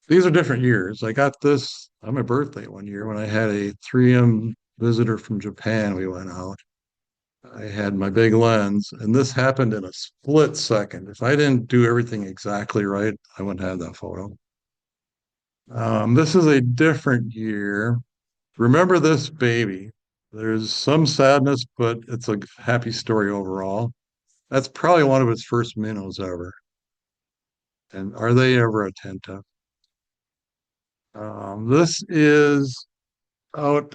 these are different years. I got this on my birthday one year when I had a 3M visitor from Japan. We went out. I had my big lens, and this happened in a split second. If I didn't do everything exactly right, I wouldn't have that photo. This is a different year. Remember this baby. There's some sadness, but it's a happy story overall. That's probably one of its first minnows ever. And are they ever attentive? This is out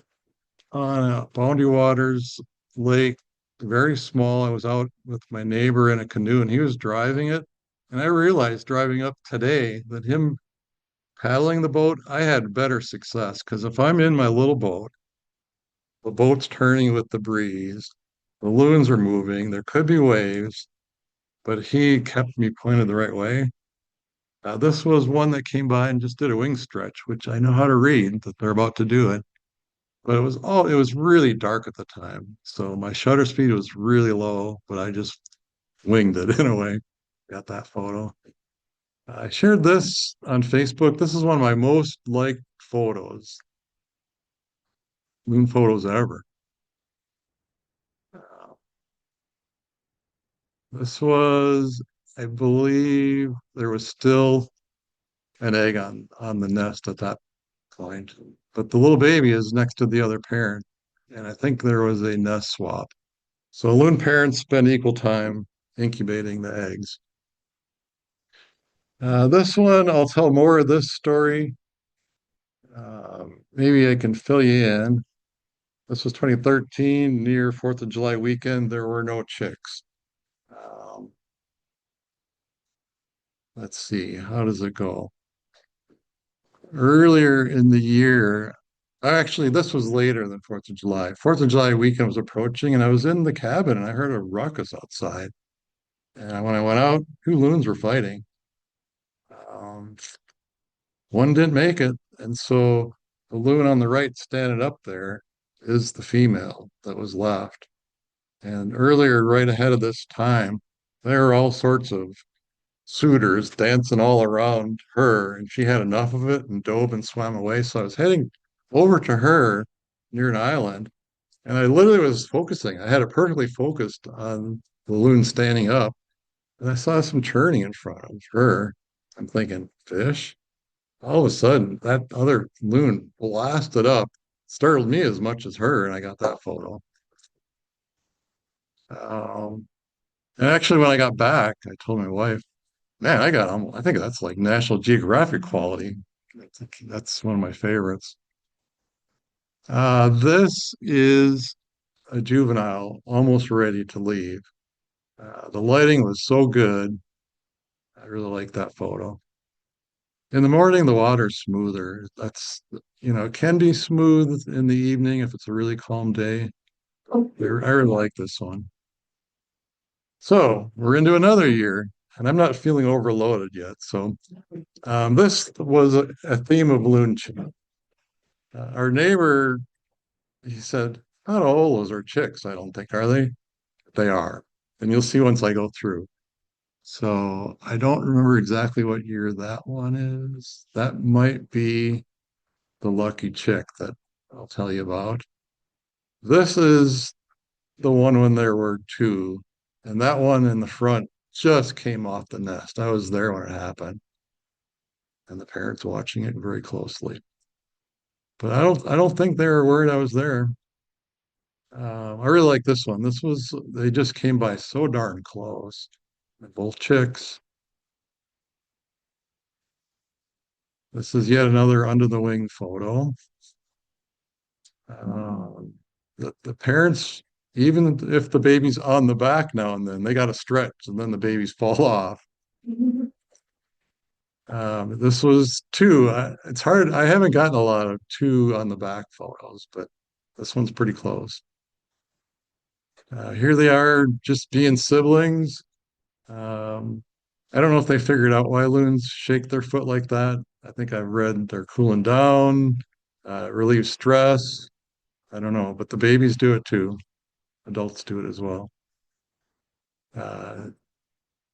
on a Boundary Waters lake, very small. I was out with my neighbor in a canoe and he was driving it. And I realized driving up today that him paddling the boat, I had better success because if I'm in my little boat, the boat's turning with the breeze, the loons are moving, there could be waves, but he kept me pointed the right way. This was one that came by and just did a wing stretch, which I know how to read that they're about to do it. But it was really dark at the time. So my shutter speed was really low, but I just winged it in a way. Got that photo. I shared this on Facebook. This is one of my most liked photos, moon photos ever. Uh, This was, I believe, there was still an egg on the nest at that point, but the little baby is next to the other parent, and I think there was a nest swap. So loon parents spend equal time incubating the eggs. This one, I'll tell more of this story. Maybe I can fill you in. This was 2013, near 4th of July weekend. There were no chicks. Um, let's see, how does it go? Earlier in the year, actually, this was later than 4th of July. 4th of July weekend was approaching, and I was in the cabin and I heard a ruckus outside. And when I went out, two loons were fighting. Um, one didn't make it. And so the loon on the right standing up there is the female that was left. And earlier, right ahead of this time, there were all sorts of suitors dancing all around her, and she had enough of it and dove and swam away. So I was heading over to her near an island, and I literally was focusing. I had it perfectly focused on the loon standing up, and I saw some churning in front of her. I'm thinking, fish? All of a sudden, that other loon blasted up, startled me as much as her, and I got that photo. Um, and actually, when I got back, I told my wife, man, I think that's like National Geographic quality. That's one of my favorites. This is a juvenile almost ready to leave. The lighting was so good. I really like that photo. In the morning, the water's smoother. It can be smooth in the evening if it's a really calm day. I really like this one. So we're into another year, and I'm not feeling overloaded yet. So this was a theme of loon. Our neighbor, he said, not all those are chicks, I don't think, are they? They are. And you'll see once I go through. So I don't remember exactly what year that one is. That might be the lucky chick that I'll tell you about. This is the one when there were two, and that one in the front just came off the nest. I was there when it happened, and the parents watching it very closely. But I don't think they were worried I was there. I really like this one. They just came by so darn close. They're both chicks. This is yet another under the wing photo. Um, the parents, even if the baby's on the back now and then, they got to stretch and then the babies fall off. This was two. It's hard. I haven't gotten a lot of two on the back photos, but this one's pretty close. Here they are just being siblings. Um, I don't know if they figured out why loons shake their foot like that. I think I've read they're cooling down, it relieves stress. I don't know, but the babies do it too. Adults do it as well. Uh,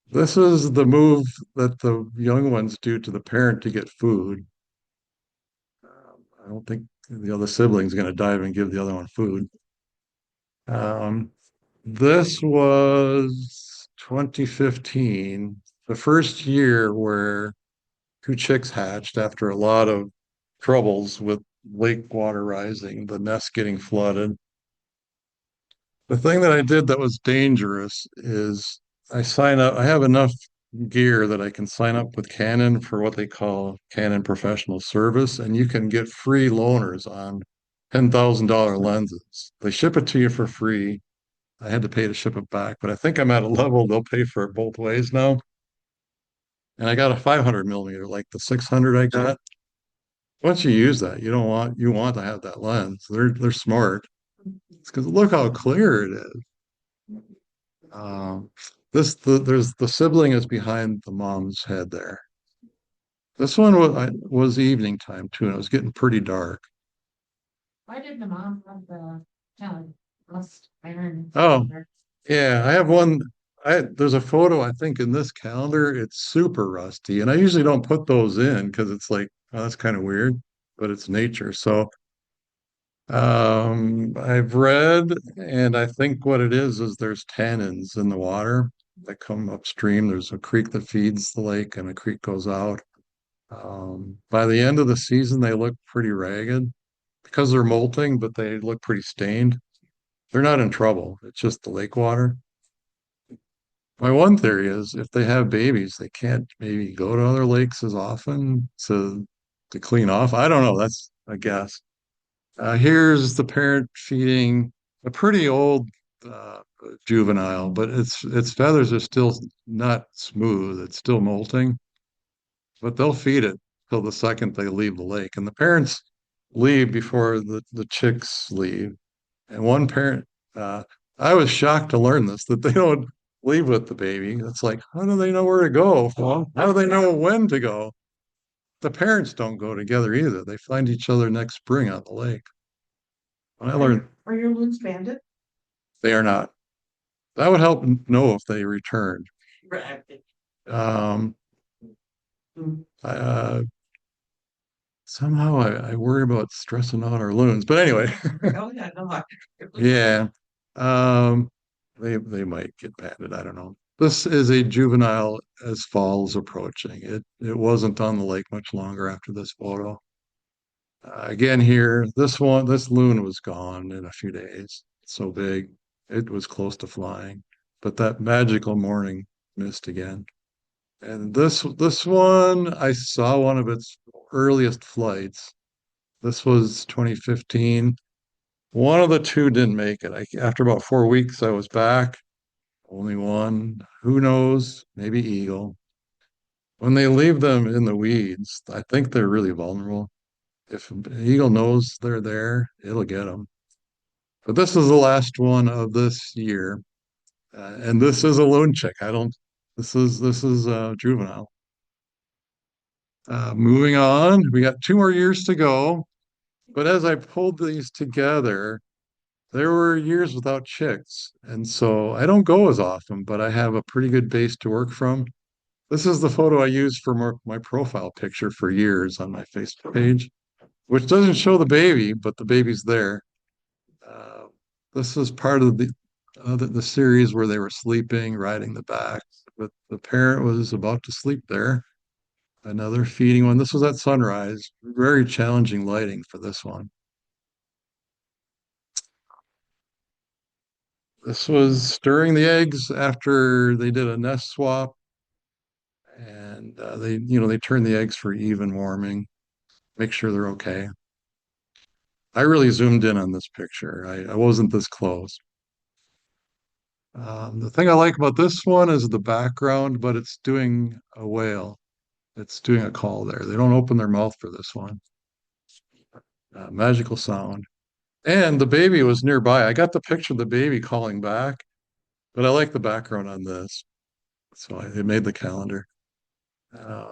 this is the move that the young ones do to the parent to get food. I don't think the other sibling's going to dive and give the other one food. Um, this was 2015, the first year where two chicks hatched after a lot of troubles with lake water rising, the nest getting flooded. The thing that I did that was dangerous is I have enough gear that I can sign up with Canon for what they call Canon Professional Service, and you can get free loaners on $10,000 lenses. They ship it to you for free. I had to pay to ship it back, but I think I'm at a level they'll pay for it both ways now. And I got a 500 millimeter, like the 600 I got. Once you use that, you want to have that lens. They're smart. It's because look how clear it is. Um, there's the sibling is behind the mom's head there. This one was evening time too, and it was getting pretty dark. Why did the mom have the, rust iron? Oh, yeah, I have one. There's a photo I think in this calendar. It's super rusty, and I usually don't put those in because it's like, oh, that's kind of weird, but it's nature. So I've read, and I think what it is there's tannins in the water that come upstream. There's a creek that feeds the lake, and a creek goes out. By the end of the season, they look pretty ragged because they're molting, but they look pretty stained. They're not in trouble. It's just the lake water. My one theory is if they have babies, they can't maybe go to other lakes as often to clean off. I don't know. That's a guess. Here's the parent feeding a pretty old juvenile, but its feathers are still not smooth. It's still molting, but they'll feed it till the second they leave the lake. And the parents leave before the chicks leave. And one parent, uh, I was shocked to learn this, that they don't leave with the baby. It's like, how do they know where to go? Well, how do they know when to go? The parents don't go together either. They find each other next spring on the lake. I learned Are your loons banded? they are not. That would help know if they returned. Right. Um, uh, somehow I worry about stressing out our loons, but anyway, Oh, yeah, no, yeah, um, they might get banded. I don't know. This is a juvenile as fall's approaching. It wasn't on the lake much longer after this photo. Again here, this loon was gone in a few days. It's so big, it was close to flying, but that magical morning missed again. And this one, I saw one of its earliest flights. This was 2015. One of the two didn't make it. After about 4 weeks, I was back. Only one. Who knows? Maybe eagle. When they leave them in the weeds, I think they're really vulnerable. If an eagle knows they're there, it'll get them. But this is the last one of this year, and this is a loon chick. I don't. This is juvenile. Moving on, we got 2 more years to go. But as I pulled these together, there were years without chicks. And so I don't go as often, but I have a pretty good base to work from. This is the photo I used for my profile picture for years on my Facebook page, which doesn't show the baby, but the baby's there. Uh, this is part of the series where they were sleeping, riding the back, but the parent was about to sleep there. Another feeding one. This was at sunrise. Very challenging lighting for this one. This was stirring the eggs after they did a nest swap, and they turn the eggs for even warming, make sure they're okay. I really zoomed in on this picture. I wasn't this close. The thing I like about this one is the background, but it's doing a whale. It's doing a call there. They don't open their mouth for this one. Magical sound. And the baby was nearby. I got the picture of the baby calling back, but I like the background on this. So it made the calendar. Uh,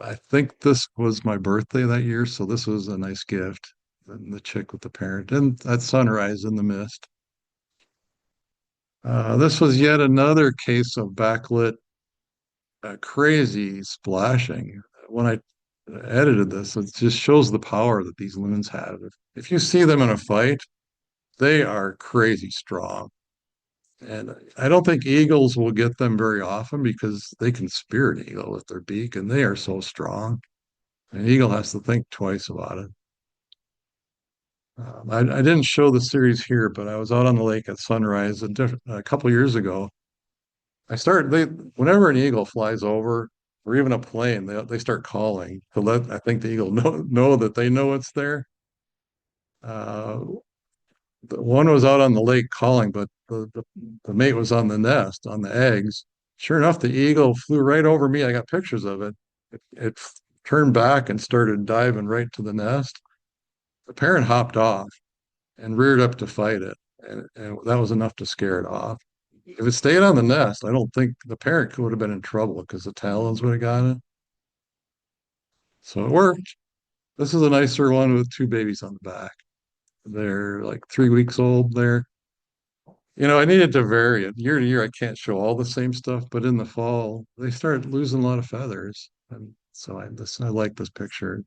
I think this was my birthday that year, so this was a nice gift. And the chick with the parent and that sunrise in the mist. This was yet another case of backlit crazy splashing. When I edited this, it just shows the power that these loons have. If you see them in a fight, they are crazy strong. And I don't think eagles will get them very often because they can spear an eagle with their beak, and they are so strong. An eagle has to think twice about it. I didn't show the series here, but I was out on the lake at sunrise a couple years ago. Whenever an eagle flies over, or even a plane, they start calling to let I think the eagle know that they know it's there. Uh, the one was out on the lake calling, but the mate was on the nest on the eggs. Sure enough, the eagle flew right over me. I got pictures of it. It turned back and started diving right to the nest. The parent hopped off and reared up to fight it, and that was enough to scare it off. If it stayed on the nest, I don't think the parent would have been in trouble because the talons would have got it. So it worked. This is a nicer one with two babies on the back. They're like 3 weeks old there. I needed to vary it. Year to year, I can't show all the same stuff, but in the fall, they start losing a lot of feathers. And so I like this picture.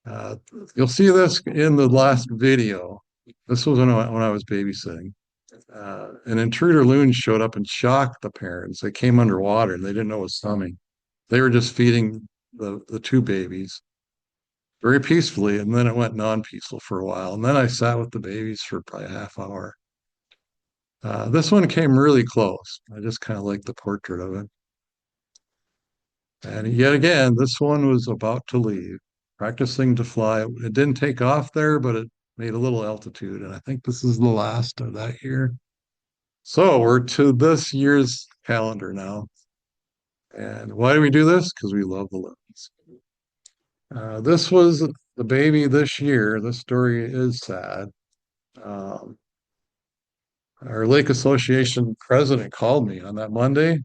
Uh, you'll see this in the last video. This was when I was babysitting. An intruder loon showed up and shocked the parents. They came underwater and they didn't know it was coming. They were just feeding the two babies very peacefully, and then it went non-peaceful for a while. And then I sat with the babies for probably a half hour. This one came really close. I just kind of like the portrait of it. And yet again, this one was about to leave, practicing to fly. It didn't take off there, but it made a little altitude. And I think this is the last of that year. So we're to this year's calendar now. And why do we do this? Because we love the loons. This was the baby this year. This story is sad. Um, our Lake Association president called me on that Monday.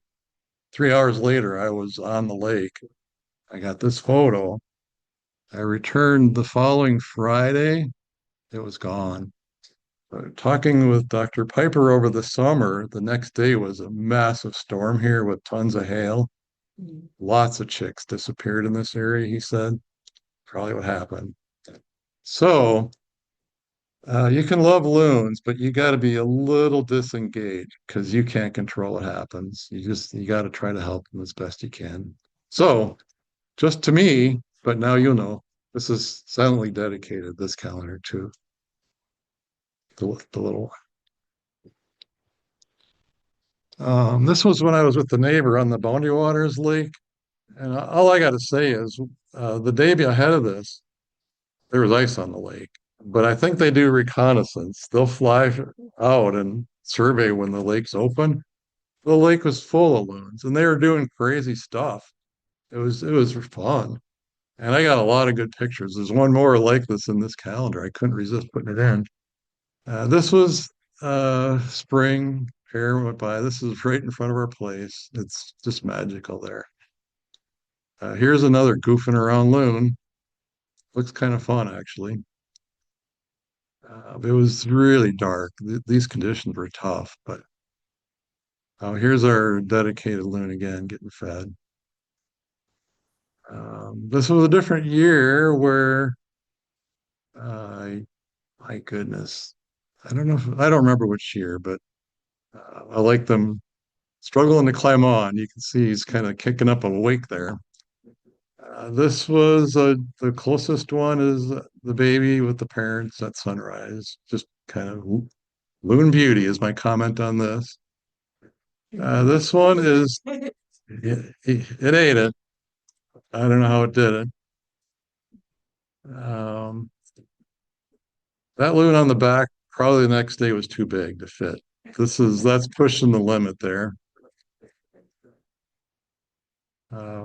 3 hours later, I was on the lake. I got this photo. I returned the following Friday. It was gone. Talking with Dr. Piper over the summer, the next day was a massive storm here with tons of hail. Mm. Lots of chicks disappeared in this area, he said. Probably what happened. So you can love loons, but you got to be a little disengaged because you can't control what happens. You got to try to help them as best you can. So just to me, but now you know, this is silently dedicated, this calendar to the little one. This was when I was with the neighbor on the Bounty Waters Lake. And all I got to say is the day ahead of this, there was ice on the lake. But I think they do reconnaissance. They'll fly out and survey when the lake's open. The lake was full of loons, and they were doing crazy stuff. It was fun, and I got a lot of good pictures. There's one more like this in this calendar. I couldn't resist putting it in. This was spring. Pair went by. This is right in front of our place. It's just magical there. Here's another goofing around loon. Looks kind of fun, actually. It was really dark. These conditions were tough, but here's our dedicated loon again getting fed. This was a different year where, uh, my goodness, I don't remember which year, but I like them struggling to climb on. You can see he's kind of kicking up a wake there. This was the closest one is the baby with the parents at sunrise. Just kind of loon beauty is my comment on this. This one is it ate it. I don't know how it did it. Um, that loon on the back probably the next day was too big to fit. That's pushing the limit there. Uh,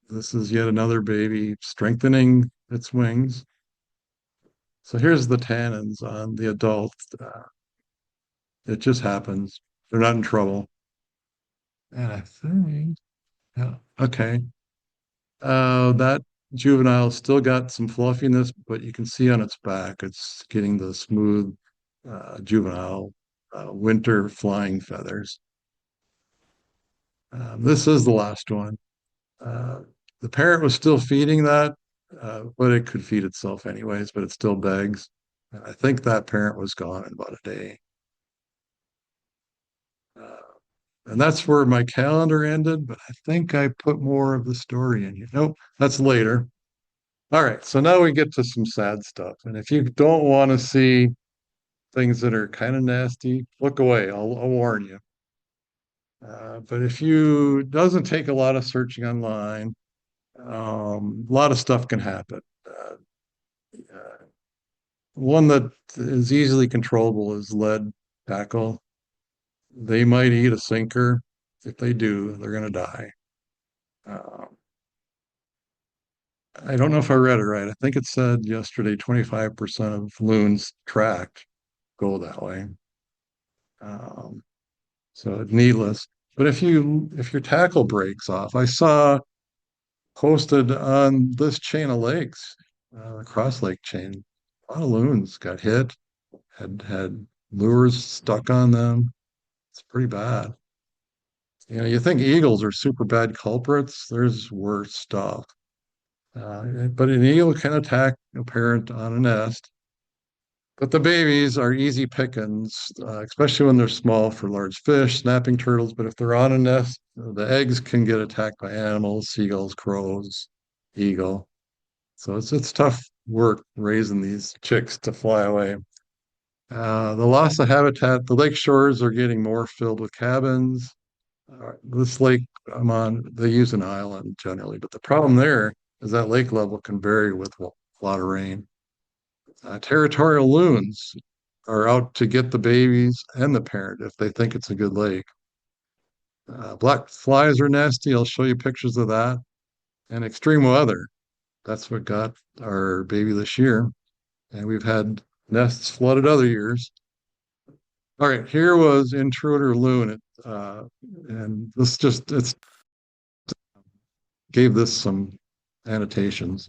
this is yet another baby strengthening its wings. So here's the tannins on the adult. It just happens. They're not in trouble. And I think, yeah, okay. That juvenile still got some fluffiness, but you can see on its back, it's getting the smooth juvenile winter flying feathers. This is the last one. Uh, the parent was still feeding that, but it could feed itself anyways, but it still begs. I think that parent was gone in about a day. Uh, and that's where my calendar ended, but I think I put more of the story in here. Nope, that's later. All right, so now we get to some sad stuff. And if you don't want to see things that are kind of nasty, look away. I'll warn you. But if you doesn't take a lot of searching online, a lot of stuff can happen. Uh, One that is easily controllable is lead tackle. They might eat a sinker. If they do, they're going to die. Um, I don't know if I read it right. I think it said yesterday 25% of loons tracked go that way. Um, so it's needless. But if your tackle breaks off, I saw posted on this chain of lakes, the Crosslake chain, a lot of loons got hit, had lures stuck on them. It's pretty bad. You know, you think eagles are super bad culprits. There's worse stuff. But an eagle can attack a parent on a nest. But the babies are easy pickings, especially when they're small for large fish, snapping turtles. But if they're on a nest, the eggs can get attacked by animals, seagulls, crows, eagle. So it's tough work raising these chicks to fly away. The loss of habitat, the lake shores are getting more filled with cabins. This lake I'm on, they use an island generally, but the problem there is that lake level can vary with a lot of rain. Territorial loons are out to get the babies and the parent if they think it's a good lake. Black flies are nasty. I'll show you pictures of that. And extreme weather. That's what got our baby this year. And we've had nests flooded other years. All right, here was intruder loon. And this just it's gave this some annotations.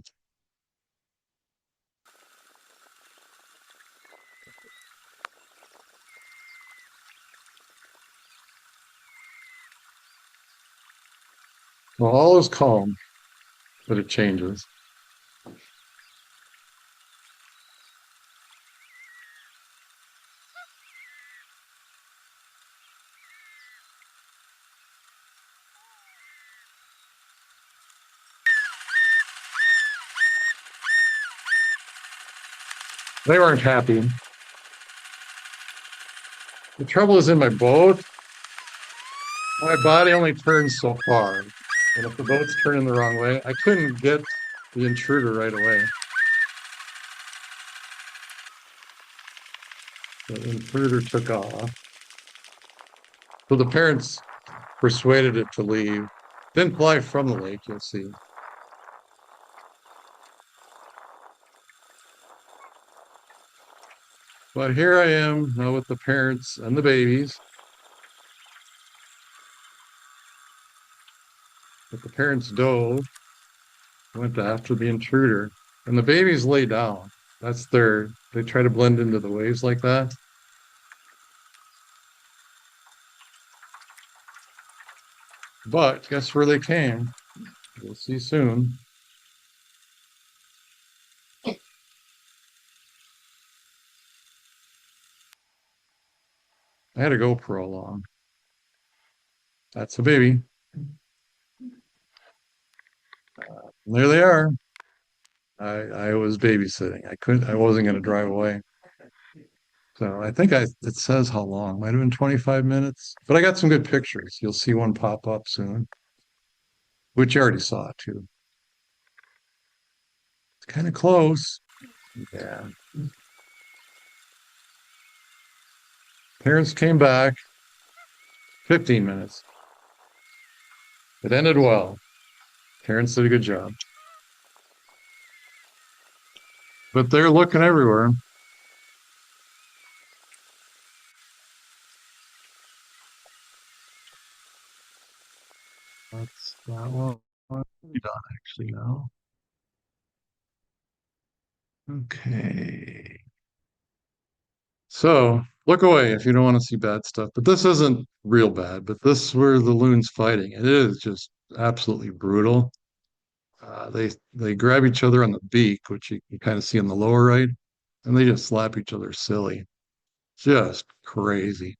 Well, all is calm, but it changes. They weren't happy. The trouble is in my boat. My body only turns so far. And if the boat's turning the wrong way, I couldn't get the intruder right away. The intruder took off. So the parents persuaded it to leave. Didn't fly from the lake, you'll see. But here I am now with the parents and the babies. But the parents dove, went after the intruder, and the babies lay down. They try to blend into the waves like that. But guess where they came? We'll see soon. I had a GoPro along. That's a baby. And there they are. I was babysitting. I wasn't going to drive away. So it says how long. Might have been 25 minutes. But I got some good pictures. You'll see one pop up soon, which you already saw too. It's kind of close. Yeah. Parents came back 15 minutes. It ended well. Parents did a good job. but they're looking everywhere. That's what we done actually now. Okay. So look away if you don't want to see bad stuff. But this isn't real bad, but this is where the loon's fighting. It is just absolutely brutal. They grab each other on the beak, which you can kind of see in the lower right, and they just slap each other silly. Just crazy.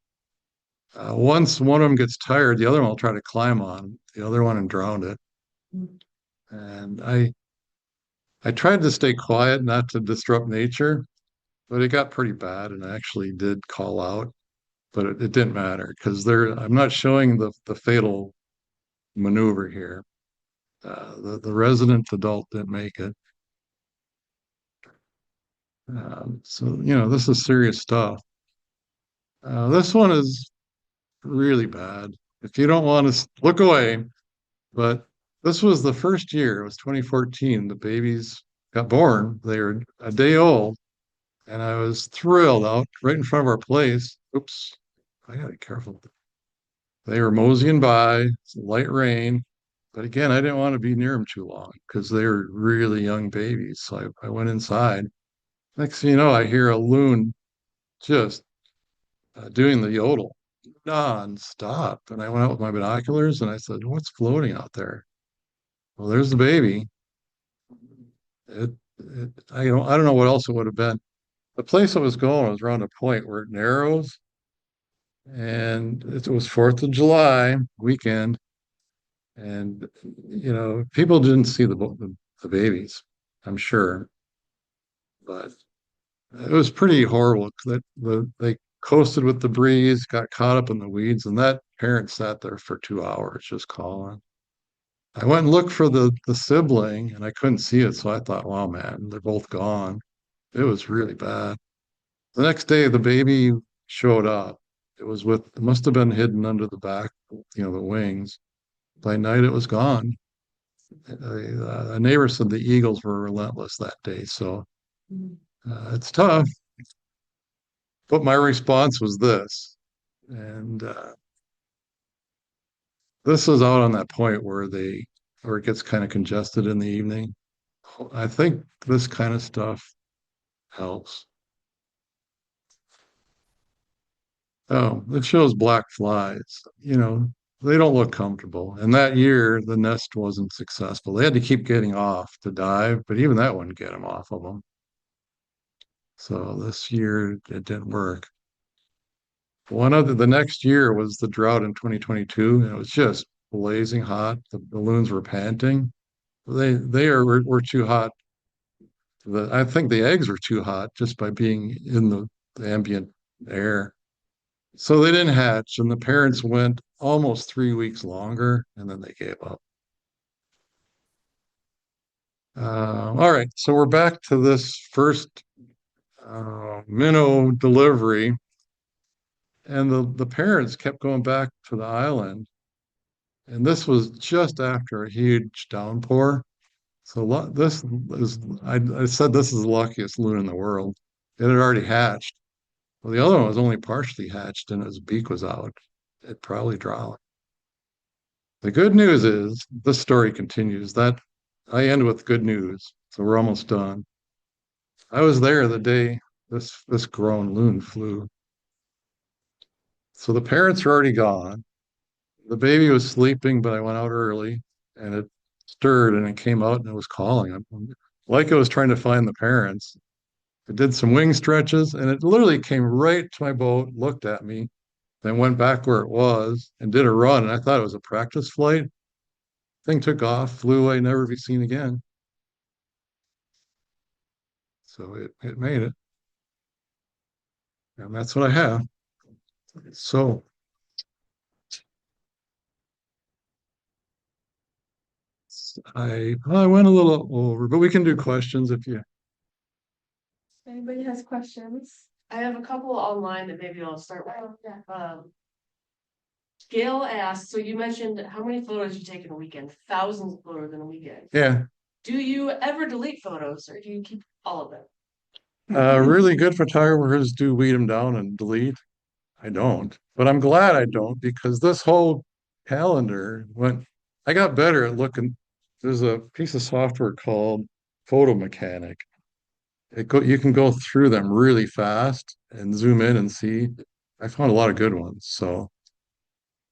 Once one of them gets tired, the other one will try to climb on the other one and drown it. And I tried to stay quiet, not to disrupt nature, but it got pretty bad, and I actually did call out, but it didn't matter because I'm not showing the fatal maneuver here. The resident adult didn't make it. So, this is serious stuff. This one is really bad. If you don't want to look away, but this was the first year, it was 2014, the babies got born. They were a day old, and I was thrilled out right in front of our place. Oops, I gotta be careful. They were moseying by, light rain. But again, I didn't want to be near them too long because they were really young babies. So I went inside. Next thing you know, I hear a loon just doing the yodel non-stop. And I went out with my binoculars and I said, "What's floating out there?" Well, there's the baby. I don't know what else it would have been. The place I was going was around a point where it narrows, and it was 4th of July weekend, and people didn't see the babies, I'm sure, but it was pretty horrible that they coasted with the breeze, got caught up in the weeds, and that parent sat there for 2 hours just calling. I went and looked for the sibling, and I couldn't see it, so I thought, "Wow, man, they're both gone." It was really bad. The next day, the baby showed up. It must have been hidden under the back, the wings. By night, it was gone. A neighbor said the eagles were relentless that day, so it's tough. But my response was this, and this is out on that point where it gets kind of congested in the evening. I think this kind of stuff helps. Oh, it shows black flies. They don't look comfortable. And that year, the nest wasn't successful. They had to keep getting off to dive, but even that wouldn't get them off of them. So this year, it didn't work. The next year was the drought in 2022, and it was just blazing hot. The balloons were panting. Were too hot. I think the eggs were too hot just by being in the ambient air. So they didn't hatch, and the parents went almost 3 weeks longer, and then they gave up. All right, so we're back to this first minnow delivery, and the parents kept going back to the island, and this was just after a huge downpour. So this is I said this is the luckiest loon in the world. It had already hatched. Well, the other one was only partially hatched, and his beak was out. It probably drowned. The good news is this story continues. That I end with good news, so we're almost done. I was there the day this grown loon flew. So the parents were already gone. The baby was sleeping, but I went out early, and it stirred and it came out and it was calling. Like it was trying to find the parents. It did some wing stretches, and it literally came right to my boat, looked at me, then went back where it was and did a run. And I thought it was a practice flight. Thing took off, flew away, never be seen again. So it made it. And that's what I have. So I went a little over, but we can do questions if you. Anybody has questions? I have a couple online that maybe I'll start with. Yeah. Gail asked, so you mentioned how many photos you take in a weekend? Thousands of photos in a weekend. Yeah. Do you ever delete photos or do you keep all of them? Really good photographers do weed them down and delete. I don't, but I'm glad I don't because this whole calendar went, I got better at looking. There's a piece of software called Photo Mechanic. You can go through them really fast and zoom in and see. I found a lot of good ones. So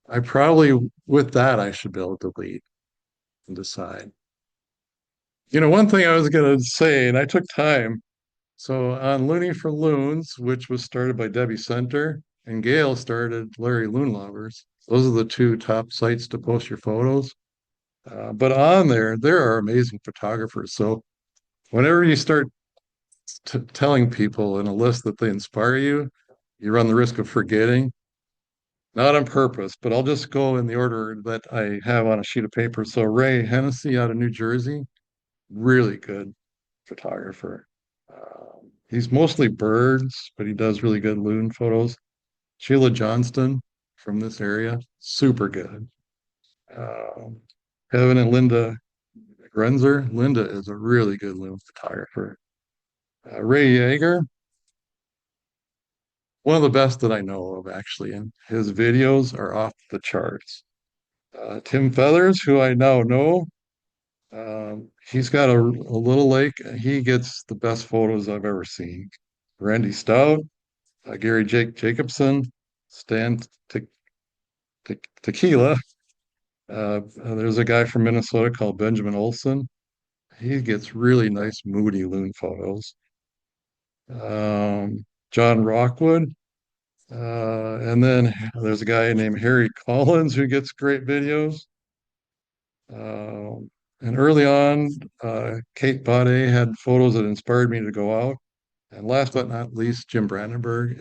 I probably, with that, I should be able to delete and decide. One thing I was going to say, and I took time. So on Looney for Loons, which was started by Debbie Center, and Gail started Larry Loon Lovers. Those are the two top sites to post your photos. But on there are amazing photographers. So whenever you start telling people in a list that they inspire you, you run the risk of forgetting, not on purpose, but I'll just go in the order that I have on a sheet of paper. So Ray Hennessy out of New Jersey, really good photographer. He's mostly birds, but he does really good loon photos. Sheila Johnston from this area, super good. Um, Kevin and Linda Grenzer. Linda is a really good loon photographer. Ray Yeager, one of the best that I know of, actually, and his videos are off the charts. Tim Feathers, who I now know, he's got a little lake. He gets the best photos I've ever seen. Randy Stout, Gary Jake Jacobson, Stan Tequila. There's a guy from Minnesota called Benjamin Olson. He gets really nice, moody loon photos. John Rockwood. And then there's a guy named Harry Collins who gets great videos. And early on, Kate Bade had photos that inspired me to go out. And last but not least, Jim Brandenburg